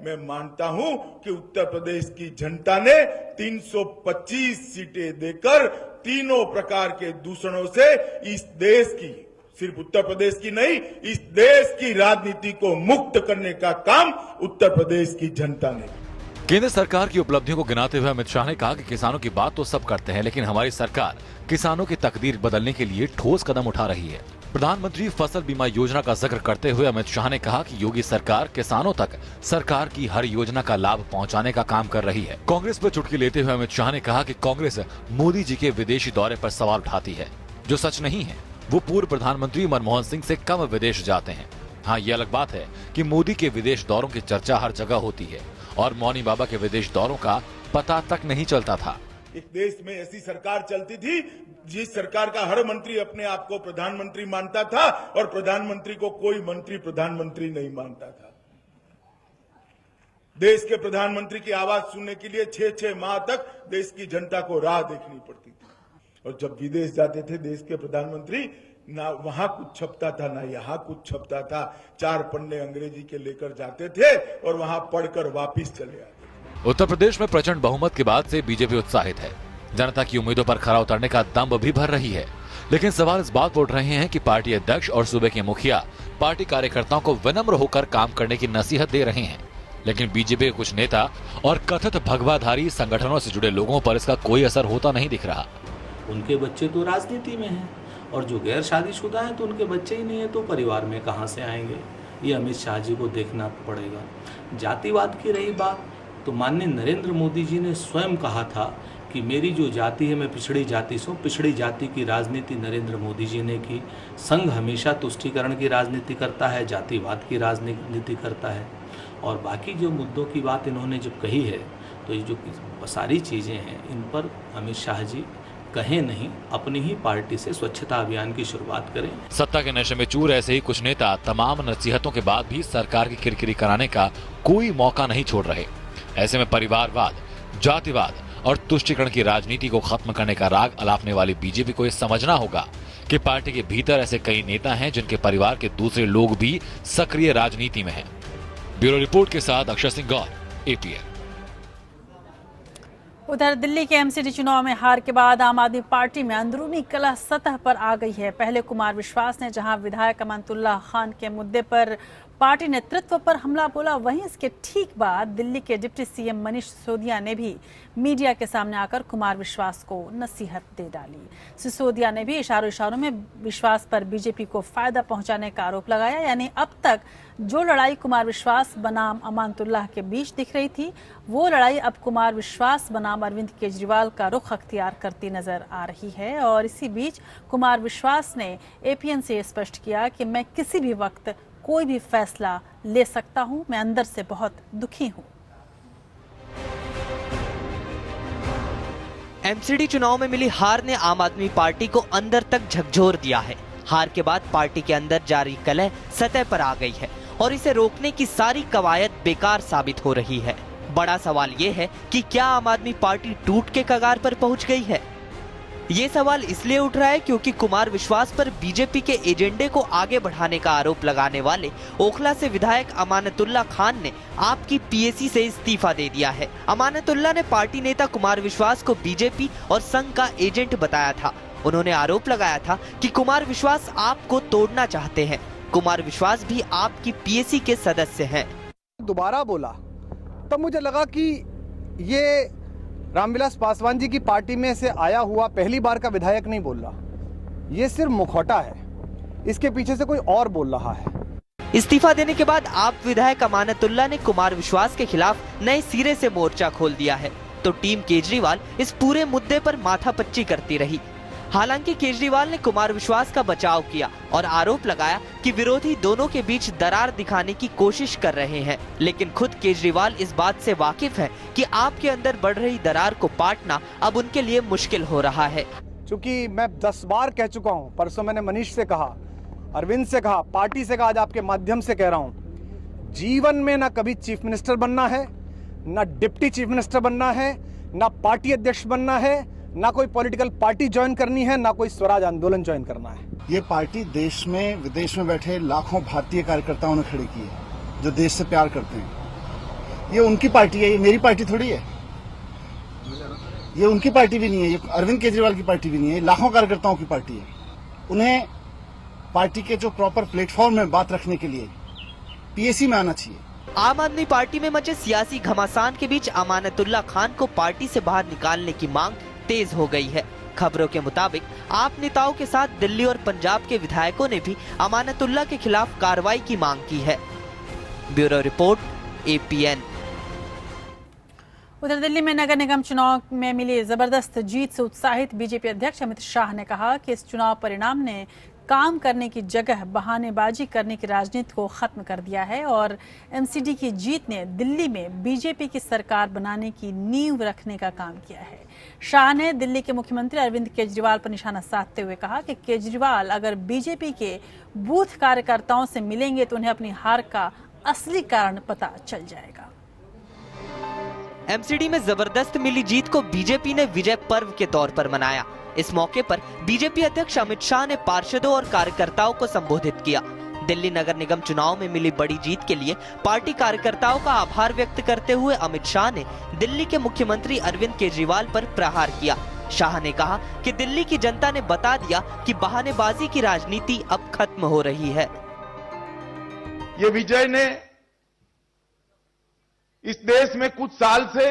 मैं मानता हूं कि उत्तर प्रदेश की जनता ने 325 सीटें देकर तीनों प्रकार के दूषणों से इस देश की, सिर्फ उत्तर प्रदेश की नहीं, इस देश की राजनीति को मुक्त करने का काम उत्तर प्रदेश की जनता ने। केंद्र सरकार की उपलब्धियों को गिनाते हुए अमित शाह ने कहा कि किसानों की बात तो सब करते हैं, लेकिन हमारी सरकार किसानों की तकदीर बदलने के लिए ठोस कदम उठा रही है। प्रधानमंत्री फसल बीमा योजना का जिक्र करते हुए अमित शाह ने कहा कि योगी सरकार किसानों तक सरकार की हर योजना का लाभ पहुंचाने का काम कर रही है। कांग्रेस पर चुटकी लेते हुए अमित शाह ने कहा कि कांग्रेस मोदी जी के विदेशी दौरे पर सवाल उठाती है, जो सच नहीं है। वो पूर्व प्रधानमंत्री मनमोहन सिंह से कम विदेश जाते हैं। हाँ, ये अलग बात है कि मोदी के विदेश दौरों की चर्चा हर जगह होती है और मौनी बाबा के विदेश दौरों का पता तक नहीं चलता था। एक देश में ऐसी सरकार चलती थी जिस सरकार का हर मंत्री अपने आप को प्रधानमंत्री मानता था और प्रधानमंत्री को कोई मंत्री प्रधानमंत्री नहीं मानता था। देश के प्रधानमंत्री की आवाज सुनने के लिए 6-6 माह तक देश की जनता को राह देखनी पड़ती थी। और जब विदेश जाते थे देश के प्रधानमंत्री, ना वहां कुछ छपता था ना यहाँ कुछ छपता था। 4 पन्ने अंग्रेजी के लेकर जाते थे और वहां पढ़कर वापिस चले आते। उत्तर प्रदेश में प्रचंड बहुमत के बाद से बीजेपी उत्साहित है। जनता की उम्मीदों पर खरा उतरने का दम भी भर रही है, लेकिन सवाल इस बात पर उठ रहे हैं कि पार्टी अध्यक्ष और सूबे के मुखिया पार्टी कार्यकर्ताओं को विनम्र होकर काम करने की नसीहत दे रहे हैं, लेकिन बीजेपी के कुछ नेता और कथित भगवाधारी संगठनों से जुड़े लोगों पर इसका कोई असर होता नहीं दिख रहा। उनके बच्चे तो राजनीति में हैं और जो गैर शादीशुदा हैं तो उनके बच्चे ही नहीं है, तो परिवार में कहाँ से आएंगे? ये अमित शाह जी को देखना पड़ेगा। जातिवाद की रही बात, तो माननीय नरेंद्र मोदी जी ने स्वयं कहा था कि मेरी जो जाति है मैं पिछड़ी जाति से हूँ। पिछड़ी जाति की राजनीति नरेंद्र मोदी जी ने की। संघ हमेशा तुष्टीकरण की राजनीति करता है, जातिवाद की राजनीति करता है। और बाकी जो मुद्दों की बात इन्होंने जब कही है, तो ये जो सारी चीज़ें हैं इन पर अमित शाह जी कहे नहीं, अपनी ही पार्टी से स्वच्छता अभियान की शुरुआत करें। सत्ता के नशे में चूर ऐसे ही कुछ नेता तमाम नसीहतों के बाद भी सरकार की किरकिरी कराने का कोई मौका नहीं छोड़ रहे। ऐसे में परिवारवाद, जातिवाद और तुष्टीकरण की राजनीति को खत्म करने का राग अलापने वाली बीजेपी को यह समझना होगा कि पार्टी के भीतर ऐसे कई नेता हैं जिनके परिवार के दूसरे लोग भी सक्रिय राजनीति में हैं। ब्यूरो रिपोर्ट के साथ अक्षय सिंह गौर, APN। उधर दिल्ली के MCD चुनाव में हार के बाद आम आदमी पार्टी में अंदरूनी कलह सतह पर आ गई है। पहले कुमार विश्वास ने जहां विधायक अमानतुल्लाह खान के मुद्दे पर पार्टी नेतृत्व पर हमला बोला, वहीं इसके ठीक बाद दिल्ली के डिप्टी CM मनीष सिसोदिया ने भी मीडिया के सामने आकर कुमार विश्वास को नसीहत दे डाली। सिसोदिया ने भी इशारों में विश्वास पर बीजेपी को फायदा पहुंचाने का आरोप लगाया। यानी अब तक जो लड़ाई कुमार विश्वास बनाम अमानतुल्लाह के बीच दिख रही थी, वो लड़ाई अब कुमार विश्वास बनाम अरविंद केजरीवाल का रुख अख्तियार करती नजर आ रही है। और इसी बीच कुमार विश्वास ने APN से स्पष्ट किया कि मैं किसी भी वक्त कोई भी फैसला ले सकता हूं। मैं अंदर से बहुत दुखी हूं। एमसीडी चुनाव में मिली हार ने आम आदमी पार्टी को अंदर तक झकझोर दिया है। हार के बाद पार्टी के अंदर जारी कलह सतह पर आ गई है और इसे रोकने की सारी कवायद बेकार साबित हो रही है। बड़ा सवाल ये है कि क्या आम आदमी पार्टी टूट के कगार पर पहुंच गई है? ये सवाल इसलिए उठ रहा है क्योंकि कुमार विश्वास पर बीजेपी के एजेंडे को आगे बढ़ाने का आरोप लगाने वाले ओखला से विधायक अमानतुल्लाह खान ने आपकी पीएसी से इस्तीफा दे दिया है। अमानतुल्लाह ने पार्टी नेता कुमार विश्वास को बीजेपी और संघ का एजेंट बताया था। उन्होंने आरोप लगाया था कि कुमार विश्वास आपको तोड़ना चाहते हैं। कुमार विश्वास भी आपकी पीएसी के सदस्य हैं। दोबारा बोला तब मुझे लगा कि ये रामविलास पासवान जी की पार्टी में से आया हुआ पहली बार का विधायक नहीं बोल रहा, ये सिर्फ मुखौटा है, इसके पीछे से कोई और बोल रहा है। इस्तीफा देने के बाद आप विधायक अमानतुल्लाह ने कुमार विश्वास के खिलाफ नए सिरे से मोर्चा खोल दिया है, तो टीम केजरीवाल इस पूरे मुद्दे पर माथापच्ची करती रही। हालांकि केजरीवाल ने कुमार विश्वास का बचाव किया और आरोप लगाया कि विरोधी दोनों के बीच दरार दिखाने की कोशिश कर रहे हैं, लेकिन खुद केजरीवाल इस बात से वाकिफ है कि आपके अंदर बढ़ रही दरार को पाटना अब उनके लिए मुश्किल हो रहा है। क्योंकि मैं 10 बार कह चुका हूँ, परसों मैंने मनीष से कहा, अरविंद से कहा, पार्टी से कहा, आज आपके माध्यम से कह रहा हूँ, जीवन में ना कभी चीफ मिनिस्टर बनना है, ना डिप्टी चीफ मिनिस्टर बनना है, ना पार्टी अध्यक्ष बनना है, ना कोई पॉलिटिकल पार्टी ज्वाइन करनी है, ना कोई स्वराज आंदोलन ज्वाइन करना है। ये पार्टी देश में विदेश में बैठे लाखों भारतीय कार्यकर्ताओं ने खड़ी की है, जो देश से प्यार करते हैं। ये उनकी पार्टी है, ये मेरी पार्टी थोड़ी है। ये उनकी पार्टी भी नहीं है, ये अरविंद केजरीवाल की पार्टी भी नहीं है, लाखों कार्यकर्ताओं की पार्टी है। उन्हें पार्टी के जो प्रॉपर प्लेटफॉर्म में बात रखने के लिए पीएसी में आना चाहिए। आम आदमी पार्टी में मचे सियासी घमासान के बीच अमानतुल्लाह खान को पार्टी से बाहर निकालने की मांग तेज हो गई है। खबरों के मुताबिक आप नेताओं के साथ दिल्ली और पंजाब के विधायकों ने भी अमानतुल्लाह के खिलाफ कार्रवाई की मांग की है। Bureau report, APN। उधर दिल्ली में नगर निगम चुनाव में मिली जबरदस्त जीत से उत्साहित बीजेपी अध्यक्ष अमित शाह ने कहा कि इस चुनाव परिणाम ने काम करने की जगह बहानेबाजी करने की राजनीति को खत्म कर दिया है और एमसीडी की जीत ने दिल्ली में बीजेपी की सरकार बनाने की नींव रखने का काम किया है। शाह ने दिल्ली के मुख्यमंत्री अरविंद केजरीवाल पर निशाना साधते हुए कहा कि केजरीवाल अगर बीजेपी के बूथ कार्यकर्ताओं से मिलेंगे तो उन्हें अपनी हार का असली कारण पता चल जाएगा। एमसीडी में जबरदस्त मिली जीत को बीजेपी ने विजय पर्व के तौर पर मनाया। इस मौके पर बीजेपी अध्यक्ष अमित शाह ने पार्षदों और कार्यकर्ताओं को संबोधित किया। दिल्ली नगर निगम चुनाव में मिली बड़ी जीत के लिए पार्टी कार्यकर्ताओं का आभार व्यक्त करते हुए अमित शाह ने दिल्ली के मुख्यमंत्री अरविंद केजरीवाल पर प्रहार किया। शाह ने कहा कि दिल्ली की जनता ने बता दिया कि बहानेबाजी की राजनीति अब खत्म हो रही है। ये विजय ने इस देश में कुछ साल से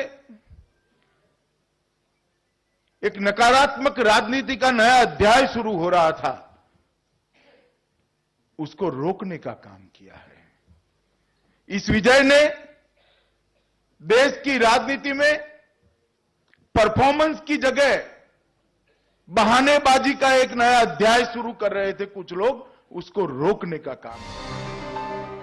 एक नकारात्मक राजनीति का नया अध्याय शुरू हो रहा था, उसको रोकने का काम किया है। इस विजय ने देश की राजनीति में परफॉर्मेंस की जगह बहानेबाजी का एक नया अध्याय शुरू कर रहे थे कुछ लोग, उसको रोकने का काम किया।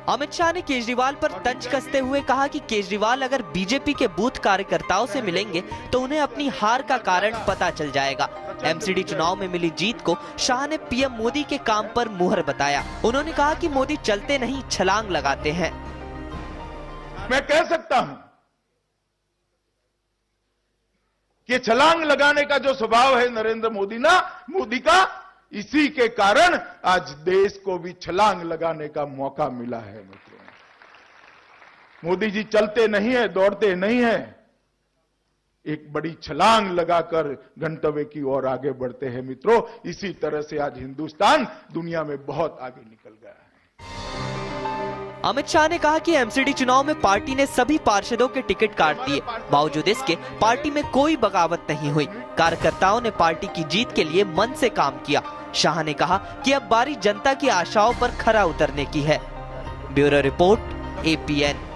अमित शाह ने केजरीवाल पर तंज कसते हुए कहा कि केजरीवाल अगर बीजेपी के बूथ कार्यकर्ताओं से मिलेंगे तो उन्हें अपनी हार का कारण पता चल जाएगा। एमसीडी चुनाव में मिली जीत को शाह ने पीएम मोदी के काम पर मुहर बताया। उन्होंने कहा कि मोदी चलते नहीं छलांग लगाते हैं। मैं कह सकता हूं कि छलांग लगाने का जो स्वभाव है नरेंद्र मोदी का, इसी के कारण आज देश को भी छलांग लगाने का मौका मिला है। मित्रों, मोदी जी चलते नहीं है, दौड़ते नहीं है, एक बड़ी छलांग लगाकर गंतव्य की ओर आगे बढ़ते हैं। मित्रों, इसी तरह से आज हिंदुस्तान दुनिया में बहुत आगे निकल गया है। अमित शाह ने कहा कि एमसीडी चुनाव में पार्टी ने सभी पार्षदों के टिकट काट दिए। बावजूद इसके पार्टी में कोई बगावत नहीं हुई। कार्यकर्ताओं ने पार्टी की जीत के लिए मन से काम किया। शाह ने कहा कि अब बारी जनता की आशाओं पर खरा उतरने की है। Bureau report, APN।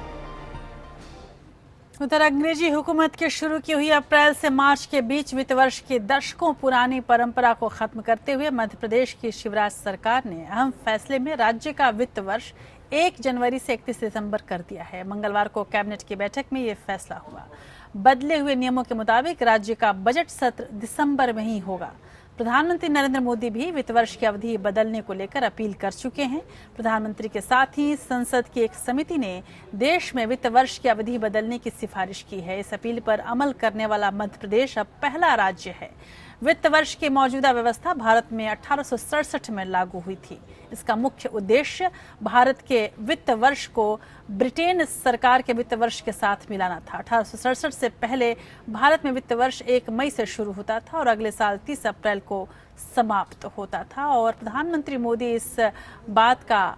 उधर अंग्रेजी हुकूमत की शुरू की हुई अप्रैल से मार्च के बीच वित्त वर्ष की दशकों पुरानी परंपरा को खत्म करते हुए मध्य प्रदेश की शिवराज सरकार ने अहम फैसले में राज्य का वित्त वर्ष 1 जनवरी से 31 दिसंबर कर दिया है। मंगलवार को कैबिनेट की बैठक में ये फैसला हुआ। बदले हुए नियमों के मुताबिक राज्य का बजट सत्र दिसंबर में ही होगा। प्रधानमंत्री नरेंद्र मोदी भी वित्त वर्ष की अवधि बदलने को लेकर अपील कर चुके हैं। प्रधानमंत्री के साथ ही संसद की एक समिति ने देश में वित्त वर्ष की अवधि बदलने की सिफारिश की है। इस अपील पर अमल करने वाला मध्य प्रदेश अब पहला राज्य है। वित्त वर्ष की मौजूदा व्यवस्था भारत में 1867 में लागू हुई थी। इसका मुख्य उद्देश्य भारत के वित्त वर्ष को ब्रिटेन सरकार के वित्त वर्ष के साथ मिलाना था। 1867 से पहले भारत में वित्त वर्ष 1 मई से शुरू होता था और अगले साल 30 अप्रैल को समाप्त होता था। और प्रधानमंत्री मोदी इस बात का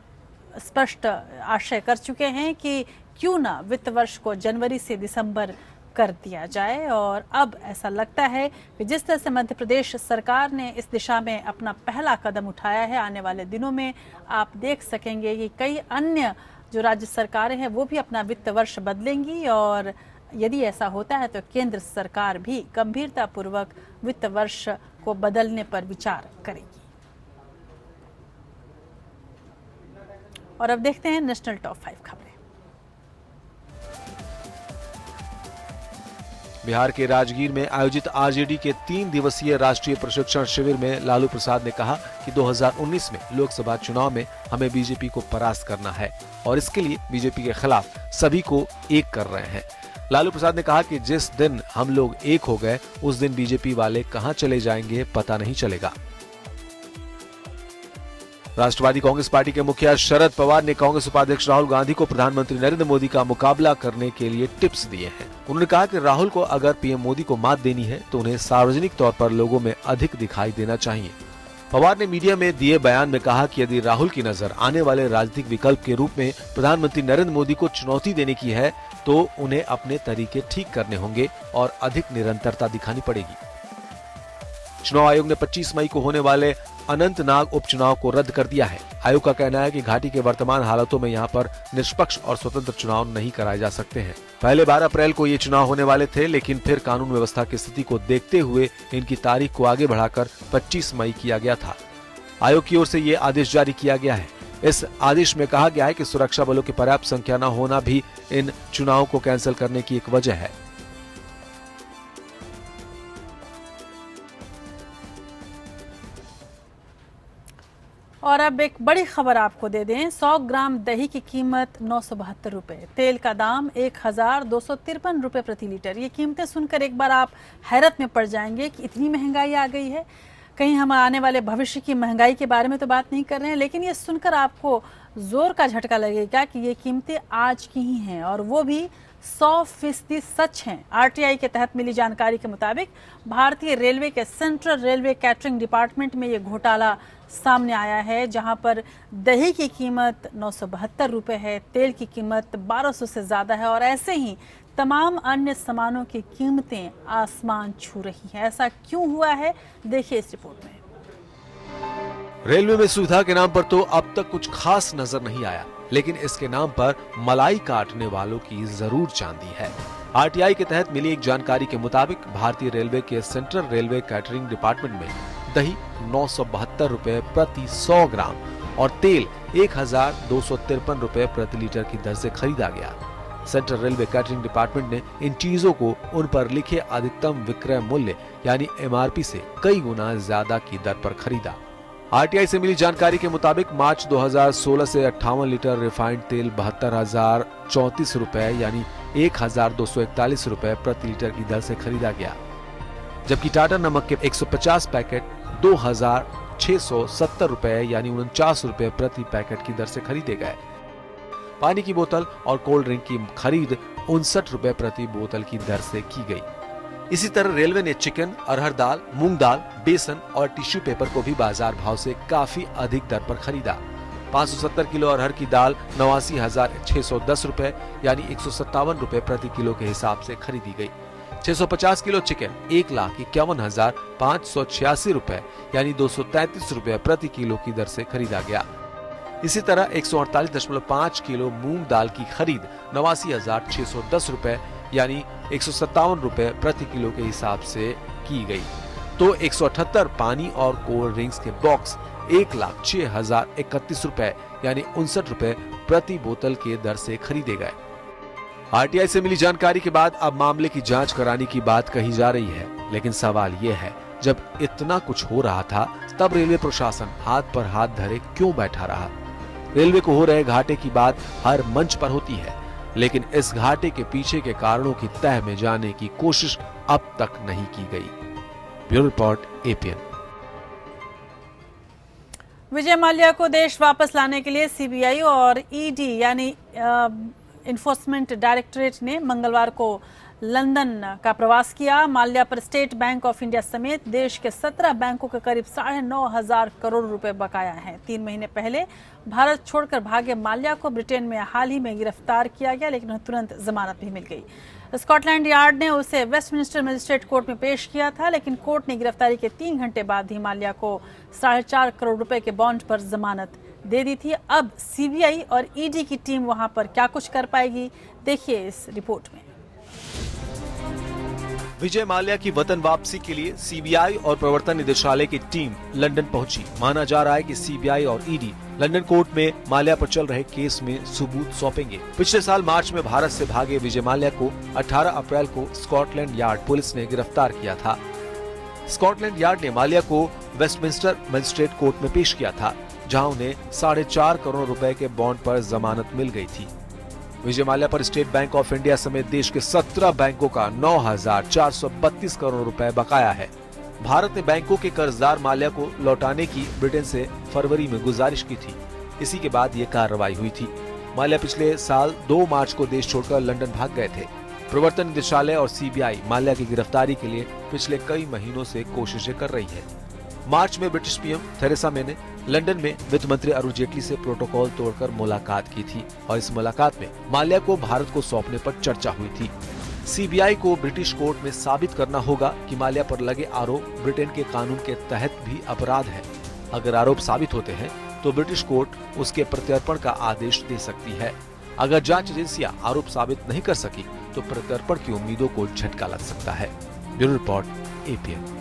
स्पष्ट आशय कर चुके हैं कि क्यों ना वित्त वर्ष को जनवरी से दिसंबर कर दिया जाए। और अब ऐसा लगता है कि जिस तरह से मध्य प्रदेश सरकार ने इस दिशा में अपना पहला कदम उठाया है, आने वाले दिनों में आप देख सकेंगे कि कई अन्य जो राज्य सरकारें हैं वो भी अपना वित्त वर्ष बदलेंगी। और यदि ऐसा होता है तो केंद्र सरकार भी गंभीरतापूर्वक वित्त वर्ष को बदलने पर विचार करेगी। और अब देखते हैं नेशनल टॉप 5 खबरें। बिहार के राजगीर में आयोजित आरजेडी के 3 दिवसीय राष्ट्रीय प्रशिक्षण शिविर में लालू प्रसाद ने कहा कि 2019 में लोकसभा चुनाव में हमें बीजेपी को परास्त करना है और इसके लिए बीजेपी के खिलाफ सभी को एक कर रहे हैं। लालू प्रसाद ने कहा कि जिस दिन हम लोग एक हो गए उस दिन बीजेपी वाले कहां चले जाएंगे पता नहीं चलेगा। राष्ट्रवादी कांग्रेस पार्टी के मुखिया शरद पवार ने कांग्रेस उपाध्यक्ष राहुल गांधी को प्रधानमंत्री नरेंद्र मोदी का मुकाबला करने के लिए टिप्स दिए हैं। उन्होंने कहा कि राहुल को अगर पीएम मोदी को मात देनी है तो उन्हें सार्वजनिक तौर पर लोगों में अधिक दिखाई देना चाहिए। पवार ने मीडिया में दिए बयान में कहा कि यदि राहुल की नजर आने वाले राजनीतिक विकल्प के रूप में प्रधानमंत्री नरेंद्र मोदी को चुनौती देने की है तो उन्हें अपने तरीके ठीक करने होंगे और अधिक निरंतरता दिखानी पड़ेगी। चुनाव आयोग ने 25 मई को होने वाले अनंतनाग उपचुनाव को रद्द कर दिया है। आयोग का कहना है कि घाटी के वर्तमान हालातों में यहां पर निष्पक्ष और स्वतंत्र चुनाव नहीं कराए जा सकते हैं। पहले 12 अप्रैल को ये चुनाव होने वाले थे, लेकिन फिर कानून व्यवस्था की स्थिति को देखते हुए इनकी तारीख को आगे बढ़ाकर 25 मई किया गया था। आयोग की ओर से ये आदेश जारी किया गया है। इस आदेश में कहा गया है कि सुरक्षा बलों की पर्याप्त संख्या न होना भी इन चुनावों को कैंसिल करने की एक वजह है। और अब एक बड़ी खबर आपको दे दें। 100 ग्राम दही की कीमत 972 रुपये, तेल का दाम 1253 रुपये प्रति लीटर। ये कीमतें सुनकर एक बार आप हैरत में पड़ जाएंगे कि इतनी महंगाई आ गई है। कहीं हम आने वाले भविष्य की महंगाई के बारे में तो बात नहीं कर रहे हैं, लेकिन ये सुनकर आपको जोर का झटका लगेगा कि ये कीमतें आज की ही हैं और वो भी 100% सच हैं। आरटीआई के तहत मिली जानकारी के मुताबिक भारतीय रेलवे के सेंट्रल रेलवे कैटरिंग डिपार्टमेंट में ये घोटाला सामने आया है, जहां पर दही की कीमत 972 रुपये है, तेल की कीमत 1200 से ज्यादा है और ऐसे ही तमाम अन्य सामानों की कीमतें आसमान छू रही हैं। ऐसा क्यों हुआ है, देखिए इस रिपोर्ट में। रेलवे में सुविधा के नाम पर तो अब तक कुछ खास नजर नहीं आया, लेकिन इसके नाम पर मलाई काटने वालों की जरूर चांदी है। आरटीआई के तहत मिली एक जानकारी के मुताबिक भारतीय रेलवे के सेंट्रल रेलवे कैटरिंग डिपार्टमेंट में दही 972 रुपए प्रति 100 ग्राम और तेल 1253 रुपए प्रति लीटर की दर से खरीदा गया। सेंट्रल रेलवे कैटरिंग डिपार्टमेंट ने इन चीजों को उन पर लिखे अधिकतम विक्रय मूल्य यानी एमआरपी से कई गुना ज्यादा की दर पर खरीदा। आरटीआई से मिली जानकारी के मुताबिक मार्च 2016 से 58 लीटर रिफाइंड तेल 72,034 रुपए यानी 1,241 रुपए प्रति लीटर की दर से खरीदा गया, जबकि टाटा नमक के 150 पैकेट 2,670 रुपए यानी 49 रुपए प्रति पैकेट की दर से खरीदे गए। पानी की बोतल और कोल्ड ड्रिंक की खरीद 59 रुपए प्रति बोतल की दर से की गई। इसी तरह रेलवे ने चिकन, अरहर दाल, मूंग दाल, बेसन और टिश्यू पेपर को भी बाजार भाव से काफी अधिक दर पर खरीदा। 570 किलो अरहर की दाल 89,610 रुपए यानी 157 रुपए प्रति किलो के हिसाब से खरीदी गई। 650 किलो चिकन 1,51,586 रुपए यानी 233 रुपए प्रति किलो की दर से खरीदा गया। इसी तरह 148.5 किलो मूंग दाल की खरीद 89,610 रुपए यानी 157 रुपए प्रति किलो के हिसाब से की गई। तो 178 पानी और कोल्ड ड्रिंक्स के बॉक्स 1,06,031 रुपए यानी 59 रुपए प्रति बोतल के दर से खरीदे गए। आरटीआई से मिली जानकारी के बाद अब मामले की जांच कराने की बात कही जा रही है, लेकिन सवाल ये है, जब इतना कुछ हो रहा था तब रेलवे प्रशासन हाथ पर हाथ धरे क्यों बैठा रहा? रेलवे को हो रहे घाटे की बात हर मंच पर होती है, लेकिन इस घाटे के पीछे के कारणों की तह में जाने की कोशिश अब तक नहीं की गई। Bureau report, APN. Vijay Mallya को देश वापस लाने के लिए सीबीआई और ईडी यानी इन्फोर्समेंट डायरेक्टरेट ने मंगलवार को लंदन का प्रवास किया। माल्या पर स्टेट बैंक ऑफ इंडिया समेत देश के 17 बैंकों के करीब 9,500 करोड़ रुपए बकाया हैं। 3 महीने पहले भारत छोड़कर भागे माल्या को ब्रिटेन में हाल ही में गिरफ्तार किया गया, लेकिन उन्हें तुरंत जमानत भी मिल गई। स्कॉटलैंड यार्ड ने उसे वेस्टमिंस्टर मजिस्ट्रेट कोर्ट में पेश किया था, लेकिन कोर्ट ने गिरफ्तारी के 3 घंटे बाद ही माल्या को 4.5 करोड़ रुपए के बॉन्ड पर जमानत दे दी थी। अब सीबीआई और ईडी की टीम वहां पर क्या कुछ कर पाएगी, देखिए इस रिपोर्ट में। विजय माल्या की वतन वापसी के लिए सीबीआई और प्रवर्तन निदेशालय की टीम लंदन पहुंची। माना जा रहा है कि सीबीआई और ईडी लंदन कोर्ट में माल्या पर चल रहे केस में सबूत सौंपेंगे। पिछले साल मार्च में भारत से भागे विजय माल्या को 18 अप्रैल को स्कॉटलैंड यार्ड पुलिस ने गिरफ्तार किया था। स्कॉटलैंड यार्ड ने माल्या को वेस्टमिंस्टर मजिस्ट्रेट कोर्ट में पेश किया था, जहां उन्हें 4.5 करोड़ रुपए के बॉन्ड पर जमानत मिल गई थी। विजय माल्या पर स्टेट बैंक ऑफ इंडिया समेत देश के 17 बैंकों का 9,432 करोड़ रुपए बकाया है। भारत ने बैंकों के कर्जदार माल्या को लौटाने की ब्रिटेन से फरवरी में गुजारिश की थी। इसी के बाद ये कार्रवाई हुई थी। माल्या पिछले साल 2 मार्च को देश छोड़कर लंदन भाग गए थे। प्रवर्तन निदेशालय और सीबीआई माल्या की गिरफ्तारी के लिए पिछले कई महीनों से कोशिशें कर रही है। मार्च में ब्रिटिश पीएम थेरेसा मे ने लंदन में वित्त मंत्री अरुण जेटली से प्रोटोकॉल तोड़कर मुलाकात की थी और इस मुलाकात में माल्या को भारत को सौंपने पर चर्चा हुई थी। सीबीआई को ब्रिटिश कोर्ट में साबित करना होगा कि माल्या पर लगे आरोप ब्रिटेन के कानून के तहत भी अपराध है। अगर आरोप साबित होते हैं तो ब्रिटिश कोर्ट उसके प्रत्यर्पण का आदेश दे सकती है। अगर जांच एजेंसियां आरोप साबित नहीं कर सकी तो प्रत्यर्पण की उम्मीदों को झटका लग सकता है। Bureau report, APN.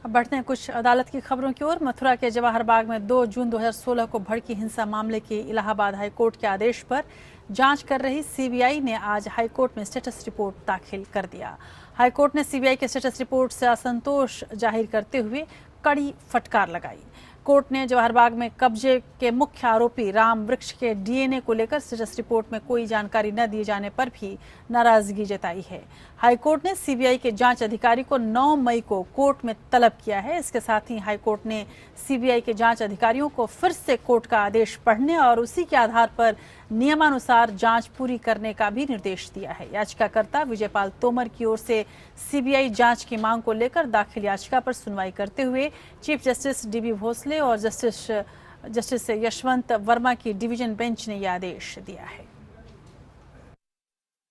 अब बढ़ते हैं कुछ अदालत की खबरों की ओर। मथुरा के जवाहर बाग में 2 जून 2016 को भड़की हिंसा मामले की इलाहाबाद हाईकोर्ट के आदेश पर जांच कर रही सीबीआई ने आज हाईकोर्ट में स्टेटस रिपोर्ट दाखिल कर दिया। हाईकोर्ट ने सीबीआई के स्टेटस रिपोर्ट से असंतोष जाहिर करते हुए कड़ी फटकार लगाई। कोर्ट ने जवाहर बाग में कब्जे के मुख्य आरोपी राम वृक्ष के डीएनए को लेकर स्टेटस रिपोर्ट में कोई जानकारी न दिए जाने पर भी नाराजगी जताई है। हाईकोर्ट ने सीबीआई के जांच अधिकारी को 9 मई को कोर्ट में तलब किया है। इसके साथ ही हाईकोर्ट ने सीबीआई के जांच अधिकारियों को फिर से कोर्ट का आदेश पढ़ने और उसी के आधार पर नियमानुसार जांच पूरी करने का भी निर्देश दिया है। याचिकाकर्ता विजयपाल तोमर की ओर से सीबीआई जांच की मांग को लेकर दाखिल याचिका पर सुनवाई करते हुए चीफ जस्टिस डीबी भोसले और जस्टिस यशवंत वर्मा की डिवीजन बेंच ने यह आदेश दिया है।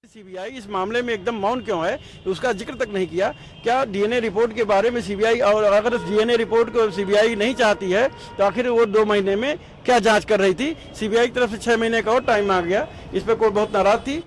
सीबीआई इस मामले में एकदम मौन क्यों है, उसका जिक्र तक नहीं किया। क्या डीएनए रिपोर्ट के बारे में सीबीआई, और अगर डीएनए रिपोर्ट को सीबीआई नहीं चाहती है तो आखिर वो 2 महीने में क्या जांच कर रही थी? सीबीआई की तरफ से 6 महीने का और टाइम आ गया। इस पर कोर्ट बहुत नाराज थी।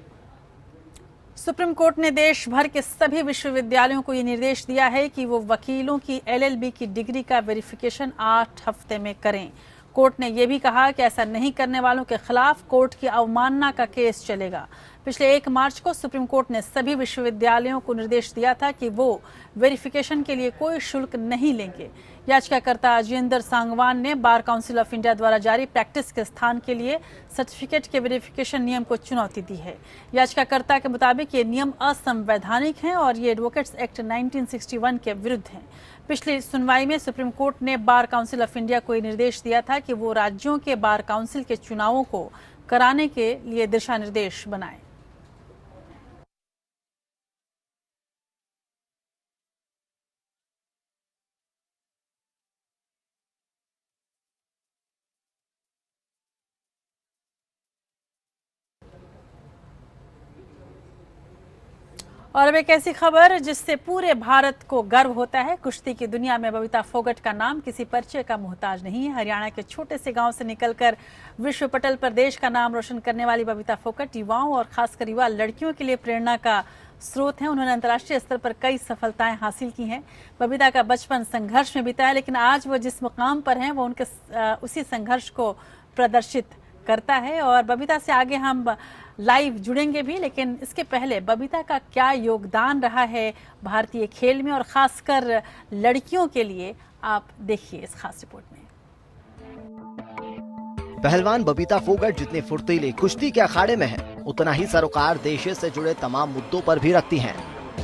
सुप्रीम कोर्ट ने देश भर के सभी विश्वविद्यालयों को ये निर्देश दिया है कि वो वकीलों की एलएलबी की डिग्री का वेरिफिकेशन 8 हफ्ते में करें। कोर्ट ने यह भी कहा कि ऐसा नहीं करने वालों के खिलाफ कोर्ट की अवमानना का केस चलेगा। पिछले 1 मार्च को सुप्रीम कोर्ट ने सभी विश्वविद्यालयों को निर्देश दिया था कि वो वेरिफिकेशन के लिए कोई शुल्क नहीं लेंगे। याचिकाकर्ता अजेंद्र सांगवान ने बार काउंसिल ऑफ इंडिया द्वारा जारी प्रैक्टिस के स्थान के लिए सर्टिफिकेट के वेरिफिकेशन नियम को चुनौती दी है। याचिकाकर्ता के मुताबिक ये नियम असंवैधानिक हैं और ये एडवोकेट्स एक्ट 1961 के विरुद्ध हैं। पिछली सुनवाई में सुप्रीम कोर्ट ने बार काउंसिल ऑफ इंडिया को निर्देश दिया था कि वो राज्यों के बार काउंसिल के चुनावों को कराने के लिए दिशा निर्देश बनाए। और अब एक ऐसी खबर जिससे पूरे भारत को गर्व होता है। कुश्ती की दुनिया में बबीता फोगट का नाम किसी परिचय का मोहताज नहीं है। हरियाणा के छोटे से गांव से निकलकर विश्व पटल पर देश का नाम रोशन करने वाली बबीता फोगट युवाओं और खासकर युवा लड़कियों के लिए प्रेरणा का स्रोत हैं। उन्होंने अंतर्राष्ट्रीय स्तर पर कई सफलताएं हासिल की हैं। बबीता का बचपन संघर्ष में बीता है, लेकिन आज वो जिस मुकाम पर हैं वो उनके उसी संघर्ष को प्रदर्शित करता है। और बबीता से आगे हम लाइव जुड़ेंगे भी, लेकिन इसके पहले बबीता का क्या योगदान रहा है भारतीय खेल में और खासकर लड़कियों के लिए, आप देखिए इस खास रिपोर्ट में। पहलवान बबीता फोगाट जितनी फुर्तीली कुश्ती के अखाड़े में है, उतना ही सरोकार देश से जुड़े तमाम मुद्दों पर भी रखती हैं।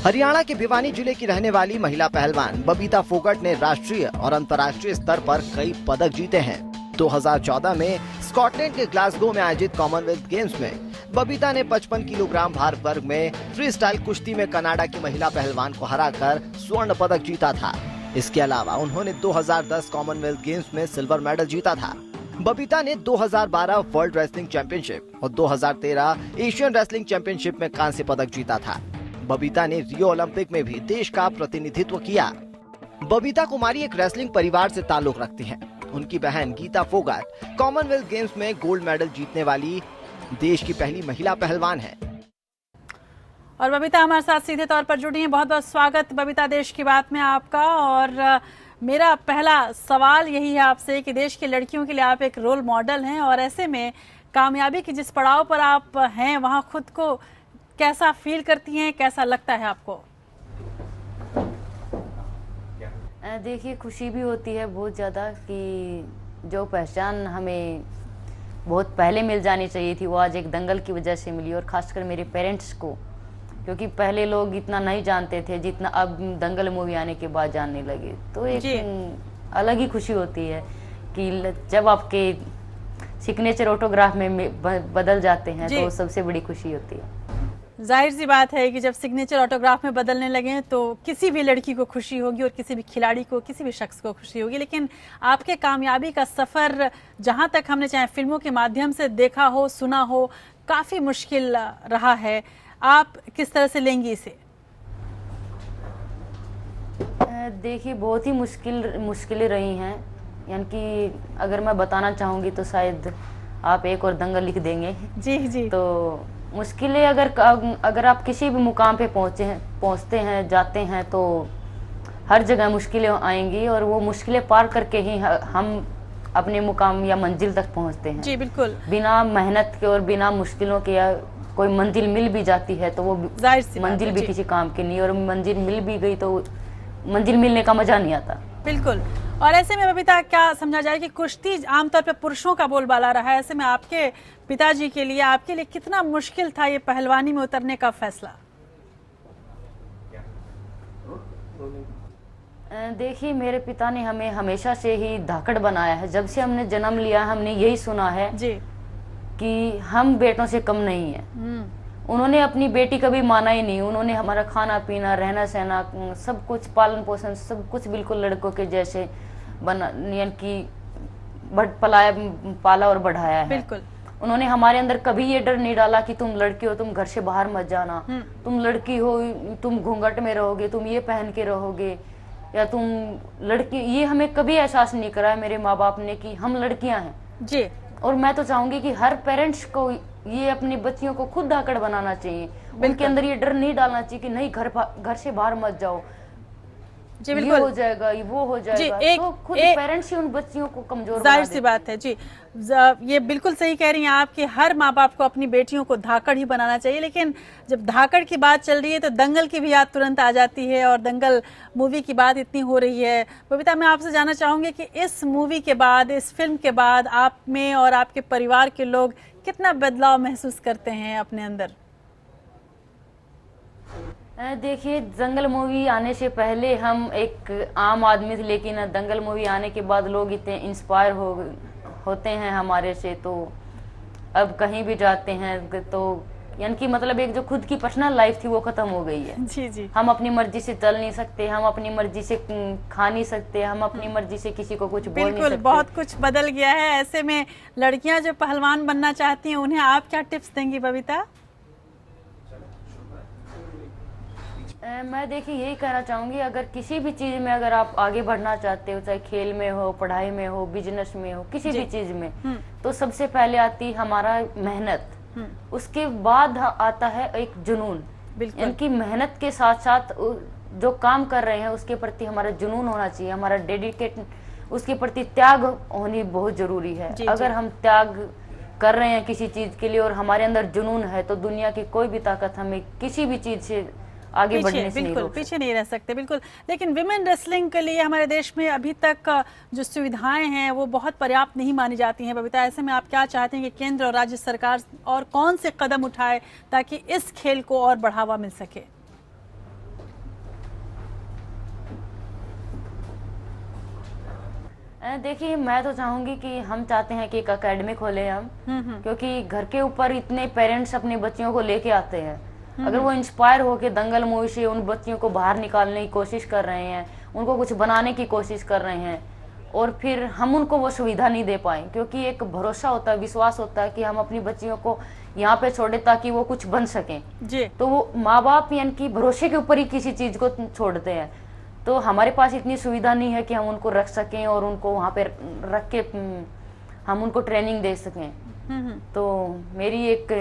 हरियाणा के भिवानी जिले की रहने वाली महिला पहलवान बबीता फोगाट ने राष्ट्रीय और अंतर्राष्ट्रीय स्तर पर कई पदक जीते हैं। 2014 में स्कॉटलैंड के ग्लासगो में आयोजित कॉमनवेल्थ गेम्स में बबीता ने 55 किलोग्राम भार वर्ग में फ्री स्टाइल कुश्ती में कनाडा की महिला पहलवान को हराकर स्वर्ण पदक जीता था। इसके अलावा उन्होंने 2010 कॉमनवेल्थ गेम्स में सिल्वर मेडल जीता था। बबीता ने 2012 वर्ल्ड रेसलिंग चैंपियनशिप और 2013 एशियन रेसलिंग चैंपियनशिप में कांस्य पदक जीता था। बबीता ने रियो ओलंपिक में भी देश का प्रतिनिधित्व किया। बबीता कुमारी एक रेसलिंग परिवार से ताल्लुक रखती हैं। उनकी बहन गीता फोगाट कॉमनवेल्थ गेम्स में गोल्ड मेडल जीतने वाली देश की पहली महिला पहलवान है। और बबीता हमारे साथ सीधे तौर पर जुड़ी हैं। बहुत बहुत स्वागत बबीता देश की बात में आपका। और मेरा पहला सवाल यही है आपसे कि देश की लड़कियों के लिए आप एक रोल मॉडल हैं, और ऐसे में कामयाबी की जिस पड़ाव पर आप हैं वहां खुद को कैसा फील करती हैं, कैसा लगता है आपको? देखिए, खुशी भी होती है बहुत ज़्यादा कि जो पहचान हमें बहुत पहले मिल जानी चाहिए थी वो आज एक दंगल की वजह से मिली, और ख़ासकर मेरे पेरेंट्स को, क्योंकि पहले लोग इतना नहीं जानते थे जितना अब दंगल मूवी आने के बाद जानने लगे। तो एक अलग ही खुशी होती है कि जब आपके सिग्नेचर ऑटोग्राफ में बदल जाते हैं तो सबसे बड़ी खुशी होती है। जाहिर सी बात है कि जब सिग्नेचर ऑटोग्राफ में बदलने लगे तो किसी भी लड़की को खुशी होगी और किसी भी खिलाड़ी को, किसी भी शख्स को खुशी होगी। लेकिन आपके कामयाबी का सफ़र जहां तक हमने चाहे फिल्मों के माध्यम से देखा हो, सुना हो, काफ़ी मुश्किल रहा है। आप किस तरह से लेंगी इसे? देखिए, बहुत ही मुश्किलें रही हैं। यानी कि अगर मैं बताना चाहूँगी तो शायद आप एक और दंगल लिख देंगे। जी जी। तो मुश्किलें अगर आप किसी भी मुकाम पे पहुँचते हैं जाते हैं तो हर जगह मुश्किलें आएंगी, और वो मुश्किलें पार करके ही हम अपने मुकाम या मंजिल तक पहुँचते हैं। जी बिल्कुल। बिना मेहनत के और बिना मुश्किलों के या कोई मंजिल मिल भी जाती है तो वो मंजिल भी किसी काम की नहीं, और मंजिल मिल भी गई तो मंजिल मिलने का मजा नहीं आता। बिल्कुल। और ऐसे में बबीता क्या समझा जाए कि कुश्ती आमतौर पर पुरुषों का बोलबाला रहा है, ऐसे में आपके पिताजी के लिए, आपके लिए कितना मुश्किल था ये पहलवानी में उतरने का फैसला? देखिए, मेरे पिता ने हमें हमेशा से ही धाकड़ बनाया है। जब से हमने जन्म लिया हमने यही सुना है कि हम बेटों से कम नहीं है। उन्होंने अपनी बेटी कभी माना ही नहीं। उन्होंने हमारा खाना पीना, रहना सहना, सब कुछ, पालन पोषण, सब कुछ बिल्कुल लड़कों के जैसे बना, यानी कि पाला और बढ़ाया है। बिल्कुल। उन्होंने हमारे अंदर कभी ये डर नहीं डाला कि तुम लड़की हो, तुम घर से बाहर मत जाना, तुम लड़की हो, तुम घूंघट में रहोगे, तुम ये पहन के रहोगे, या तुम लड़की, ये हमें कभी एहसास नहीं कराया मेरे माँ बाप ने कि हम लड़कियां हैं। जी। और मैं तो चाहूंगी कि हर पेरेंट्स को ये अपनी बच्चियों को खुद धाकड़ बनाना चाहिए। उनके अंदर ये डर नहीं डालना चाहिए कि नहीं घर से बाहर मत जाओ, जी ये बिल्कुल, हो जाएगा, वो हो जाएगा। तो खुद पेरेंट्स ही उन बच्चियों को कमजोर, जाहिर सी बात है। जी, ये बिल्कुल सही कह रही हैं आप कि हर माँ बाप को अपनी बेटियों को धाकड़ ही बनाना चाहिए। लेकिन जब धाकड़ की बात चल रही है तो दंगल की भी याद तुरंत आ जाती है, और दंगल मूवी की बात इतनी हो रही है। बबीता, मैं आपसे जानना चाहूंगी कि इस मूवी के बाद, इस फिल्म के बाद आप में और आपके परिवार के लोग कितना बदलाव महसूस करते हैं अपने अंदर? देखिए, दंगल मूवी आने से पहले हम एक आम आदमी थे, लेकिन दंगल मूवी आने के बाद लोग इतने इंस्पायर होते हैं हमारे से, तो अब कहीं भी जाते हैं तो यानी कि मतलब एक जो खुद की पर्सनल लाइफ थी वो खत्म हो गई है। जी जी। हम अपनी मर्जी से चल नहीं सकते, हम अपनी मर्जी से खा नहीं सकते, हम अपनी मर्जी से किसी को कुछ बोल नहीं सकते। बहुत कुछ बदल गया है। ऐसे में लड़कियां जो पहलवान बनना चाहती हैं उन्हें आप क्या टिप्स देंगी बबीता? मैं देखिए यही कहना चाहूंगी, अगर किसी भी चीज में अगर आप आगे बढ़ना चाहते हो, चाहे खेल में हो, पढ़ाई में हो, बिजनेस में हो, किसी भी चीज में, तो सबसे पहले आती हमारा मेहनत, उसके बाद आता है एक जुनून बिल्कुल। इनकी मेहनत के साथ साथ जो काम कर रहे हैं उसके प्रति हमारा जुनून होना चाहिए, हमारा डेडिकेट, उसके प्रति त्याग होनी बहुत जरूरी है। अगर हम त्याग कर रहे हैं किसी चीज के लिए और हमारे अंदर जुनून है तो दुनिया की कोई भी ताकत हमें किसी भी चीज से आगे बढ़ने से नहीं रोक सकती। पीछे नहीं रह सकते, बिल्कुल। लेकिन विमेन रेसलिंग के लिए हमारे देश में अभी तक जो सुविधाएं हैं वो बहुत पर्याप्त नहीं मानी जाती हैं। बबीता, ऐसे में आप क्या चाहते हैं कि केंद्र और राज्य सरकार और कौन से कदम उठाए ताकि इस खेल को और बढ़ावा मिल सके? देखिए, मैं तो चाहूंगी कि हम चाहते हैं कि एक एकेडमी खोले हम, क्योंकि घर के ऊपर इतने पेरेंट्स अपने बच्चियों को लेके आते हैं। अगर वो इंस्पायर होके दंगल मूवी से उन बच्चियों को बाहर निकालने की कोशिश कर रहे हैं, उनको कुछ बनाने की कोशिश कर रहे हैं और फिर हम उनको वो सुविधा नहीं दे पाए, क्योंकि एक भरोसा होता है, विश्वास होता है कि हम अपनी बच्चियों को यहाँ पे छोड़े ताकि वो कुछ बन सकें जी। तो वो माँ बाप यानी कि भरोसे के ऊपर ही किसी चीज को छोड़ते हैं। तो हमारे पास इतनी सुविधा नहीं है कि हम उनको रख सकें और उनको वहाँ पे रख के हम उनको ट्रेनिंग दे सकें। तो मेरी एक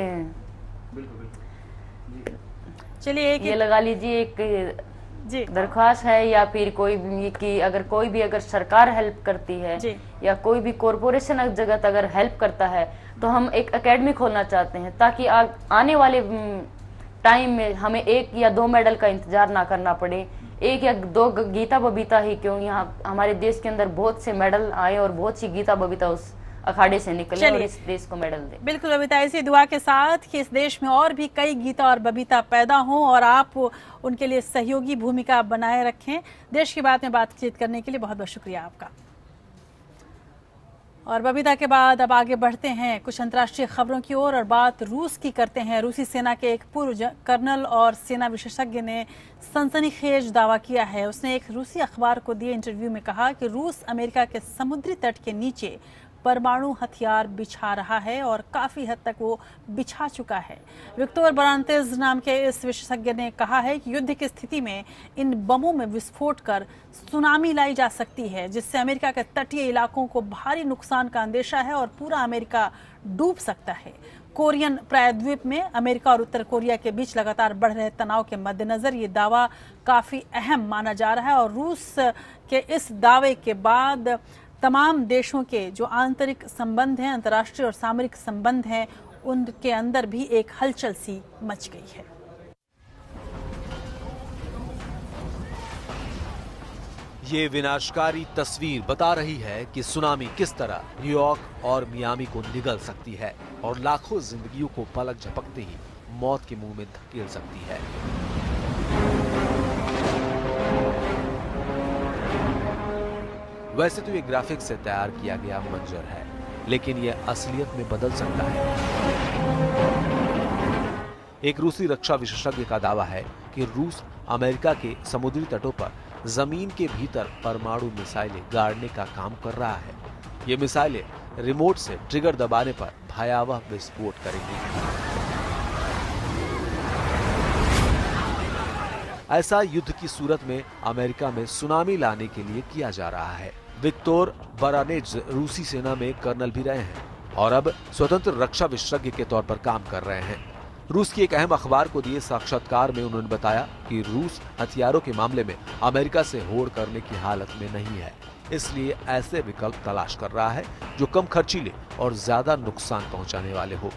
चलिए ये लगा लीजिए एक दरख्वास्त है, या फिर कोई भी कि अगर कोई भी अगर सरकार हेल्प करती है या कोई भी कॉरपोरेशन जगत अगर हेल्प करता है तो हम एक एकेडमी खोलना चाहते हैं ताकि आने वाले टाइम में हमें 1 या 2 मेडल का इंतजार ना करना पड़े। 1 या 2 गीता बबीता ही क्यों, यहाँ हमारे देश के अंदर बहुत से मेडल आए और बहुत सी गीता बबीता उस अखाड़े से निकले और इस देश को मेडल दे। बिल्कुल बबीता, इसी दुआ के साथ कि इस देश में और भी कई गीता और बबीता पैदा हों और आप उनके लिए सहयोगी भूमिका बनाए रखें। देश की बात में बातचीत करने के लिए बहुत बहुत शुक्रिया आपका। और बबीता के बाद अब आगे बढ़ते हैं कुछ अंतर्राष्ट्रीय खबरों की ओर और बात रूस की करते हैं। रूसी सेना के एक पूर्व कर्नल और सेना विशेषज्ञ ने सनसनीखेज दावा किया है। उसने एक रूसी अखबार को दिए इंटरव्यू में कहा कि रूस अमेरिका के समुद्री तट के नीचे परमाणु हथियार बिछा रहा है और काफी हद तक वो बिछा चुका है। विक्टोर बरांतेज नाम के इस विशेषज्ञ ने कहा है कि युद्ध की स्थिति में इन बमों में विस्फोट कर सुनामी लाई जा सकती है, जिससे अमेरिका के तटीय इलाकों को भारी नुकसान का अंदेशा है और पूरा अमेरिका डूब सकता है। कोरियन प्रायद्वीप में अमेरिका और उत्तर कोरिया के बीच लगातार बढ़ रहे तनाव के मद्देनजर ये दावा काफी अहम माना जा रहा है और रूस के इस दावे के बाद तमाम देशों के जो आंतरिक संबंध हैं, अंतर्राष्ट्रीय और सामरिक संबंध हैं, उनके अंदर भी एक हलचल सी मच गई है। ये विनाशकारी तस्वीर बता रही है कि सुनामी किस तरह न्यूयॉर्क और मियामी को निगल सकती है और लाखों जिंदगियों को पलक झपकते ही मौत के मुंह में धकेल सकती है। वैसे तो ये ग्राफिक्स से तैयार किया गया मंजर है, लेकिन ये असलियत में बदल सकता है। एक रूसी रक्षा विशेषज्ञ का दावा है कि रूस अमेरिका के समुद्री तटों पर जमीन के भीतर परमाणु मिसाइलें गाड़ने का काम कर रहा है। ये मिसाइलें रिमोट से ट्रिगर दबाने पर भयावह विस्फोट करेंगी। ऐसा युद्ध की सूरत में अमेरिका में सुनामी लाने के लिए किया जा रहा है। विक्टोर बरानेज रूसी सेना में कर्नल भी रहे हैं और अब स्वतंत्र रक्षा विशेषज्ञ के तौर पर काम कर रहे हैं। रूस की एक अहम अखबार को दिए साक्षात्कार में उन्होंने बताया कि रूस हथियारों के मामले में अमेरिका से होड़ करने की हालत में नहीं है, इसलिए ऐसे विकल्प तलाश कर रहा है जो कम खर्चीले और ज्यादा नुकसान पहुंचाने वाले हो।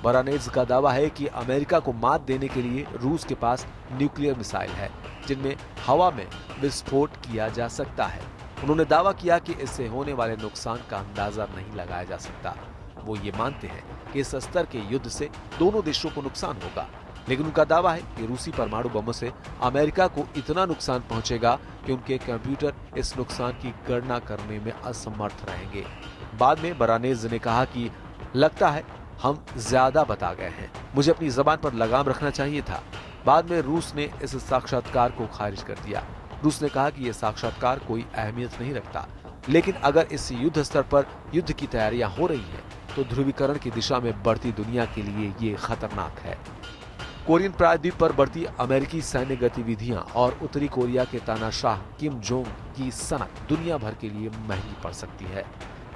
बरानेज का दावा है कि अमेरिका को मात देने के लिए रूस के पास न्यूक्लियर मिसाइल है, जिनमें हवा में विस्फोट किया जा सकता है। उन्होंने दावा किया कि इससे होने वाले नुकसान का अंदाजा नहीं लगाया जा सकता। वो ये मानते हैं कि इस स्तर के युद्ध से दोनों देशों को नुकसान होगा, लेकिन उनका दावा है कि रूसी परमाणु बमों से अमेरिका को इतना नुकसान पहुंचेगा कि उनके कंप्यूटर इस नुकसान की गणना करने में असमर्थ रहेंगे। बाद में बरानेज ने कहा कि लगता है हम ज्यादा बता गए हैं, मुझे अपनी जबान पर लगाम रखना चाहिए था। बाद में रूस ने इस साक्षात्कार को खारिज कर दिया। रूस ने कहा कि यह साक्षात्कार कोई अहमियत नहीं रखता, लेकिन अगर इस युद्ध स्तर पर युद्ध की तैयारियां हो रही हैं, तो ध्रुवीकरण की दिशा में बढ़ती दुनिया के लिए ये खतरनाक है। कोरियन प्रायद्वीप पर बढ़ती अमेरिकी सैन्य गतिविधियां और उत्तरी कोरिया के तानाशाह किम जोंग की सनक दुनिया भर के लिए महंगी पड़ सकती है।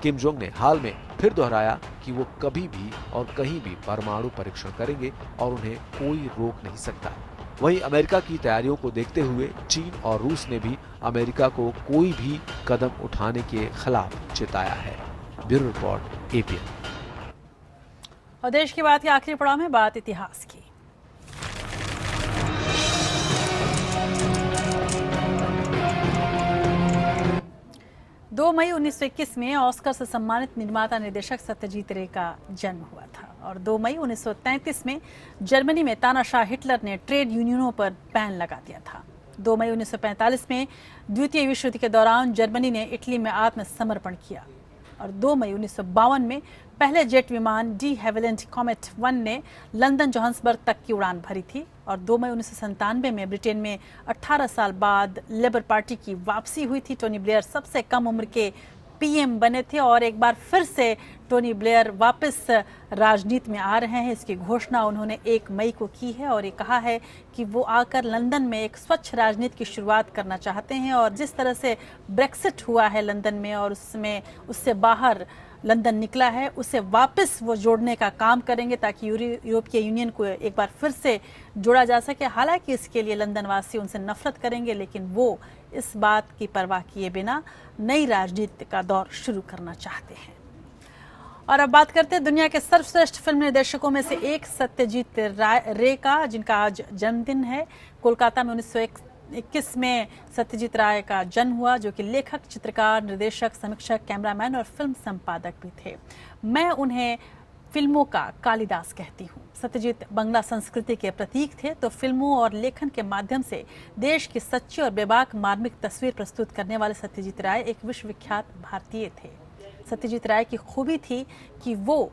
किम जोंग ने हाल में फिर दोहराया कि वो कभी भी और कहीं भी परमाणु परीक्षण करेंगे और उन्हें कोई रोक नहीं सकता। वहीं अमेरिका की तैयारियों को देखते हुए चीन और रूस ने भी अमेरिका को कोई भी कदम उठाने के खिलाफ चेताया है। Bureau report, APN. और देश की बात के आखिरी पड़ाव में बात इतिहास की। दो मई 1921 में ऑस्कर से सम्मानित निर्माता निर्देशक सत्यजीत रे का जन्म हुआ था और 2 मई 1933 में जर्मनी में तानाशाह हिटलर ने ट्रेड यूनियनों पर बैन लगा दिया था। 2 मई 1945 में द्वितीय विश्व युद्ध के दौरान जर्मनी ने इटली में आत्मसमर्पण किया और 2 मई 1952 में पहले जेट विमान डी हेविलैंड कॉमेट 1 ने लंदन जोहान्सबर्ग तक की उड़ान भरी थी और 2 मई 1997 में ब्रिटेन में 18 साल बाद लेबर पार्टी की वापसी हुई थी। टोनी ब्लेयर सबसे कम उम्र के पीएम बने थे और एक बार फिर से टोनी ब्लेयर वापस राजनीति में आ रहे हैं। इसकी घोषणा उन्होंने 1 मई को की है और ये कहा है कि वो आकर लंदन में एक स्वच्छ राजनीति की शुरुआत करना चाहते हैं और जिस तरह से ब्रेक्सिट हुआ है लंदन में और उसमें उससे बाहर लंदन निकला है उसे वापस वो जोड़ने का काम करेंगे ताकि यूरोपीय यूनियन को एक बार फिर से जोड़ा जा सके। हालांकि इसके लिए लंदन वासी उनसे नफरत करेंगे लेकिन वो इस बात की परवाह किए बिना नई राजनीति का दौर शुरू करना चाहते हैं। और अब बात करते हैं दुनिया के सर्वश्रेष्ठ फिल्म निर्देशकों में से एक सत्यजीत रे का, जिनका आज जन्मदिन है। कोलकाता में 1921 में सत्यजीत राय का जन्म हुआ, जो कि लेखक, चित्रकार, निर्देशक, समीक्षक, कैमरामैन और फिल्म संपादक भी थे। मैं उन्हें फिल्मों का कालिदास कहती हूँ। सत्यजीत बंगला संस्कृति के प्रतीक थे, तो फिल्मों और लेखन के माध्यम से देश की सच्ची और बेबाक मार्मिक तस्वीर प्रस्तुत करने वाले सत्यजीत राय एक विश्वविख्यात भारतीय थे। सत्यजीत राय की खूबी थी कि वो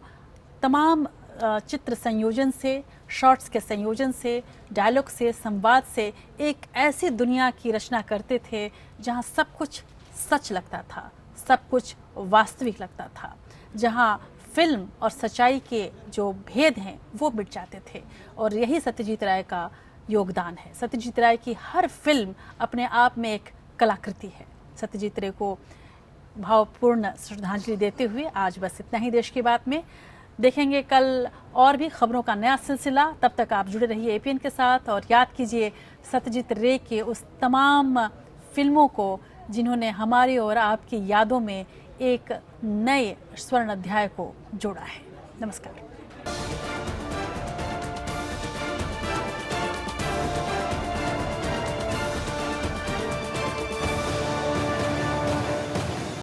तमाम चित्र संयोजन से, शॉट्स के संयोजन से, डायलॉग से, संवाद से एक ऐसी दुनिया की रचना करते थे जहां सब कुछ सच लगता था, सब कुछ वास्तविक लगता था, जहां फिल्म और सच्चाई के जो भेद हैं वो मिट जाते थे। और यही सत्यजीत राय का योगदान है। सत्यजीत राय की हर फिल्म अपने आप में एक कलाकृति है। सत्यजीत रे को भावपूर्ण श्रद्धांजलि देते हुए आज बस इतना ही देश की बात में। देखेंगे कल और भी खबरों का नया सिलसिला। तब तक आप जुड़े रहिए एपीएन के साथ और याद कीजिए सत्यजीत रे के उस तमाम फिल्मों को जिन्होंने हमारी और आपकी यादों में एक नए स्वर्ण अध्याय को जोड़ा है। नमस्कार।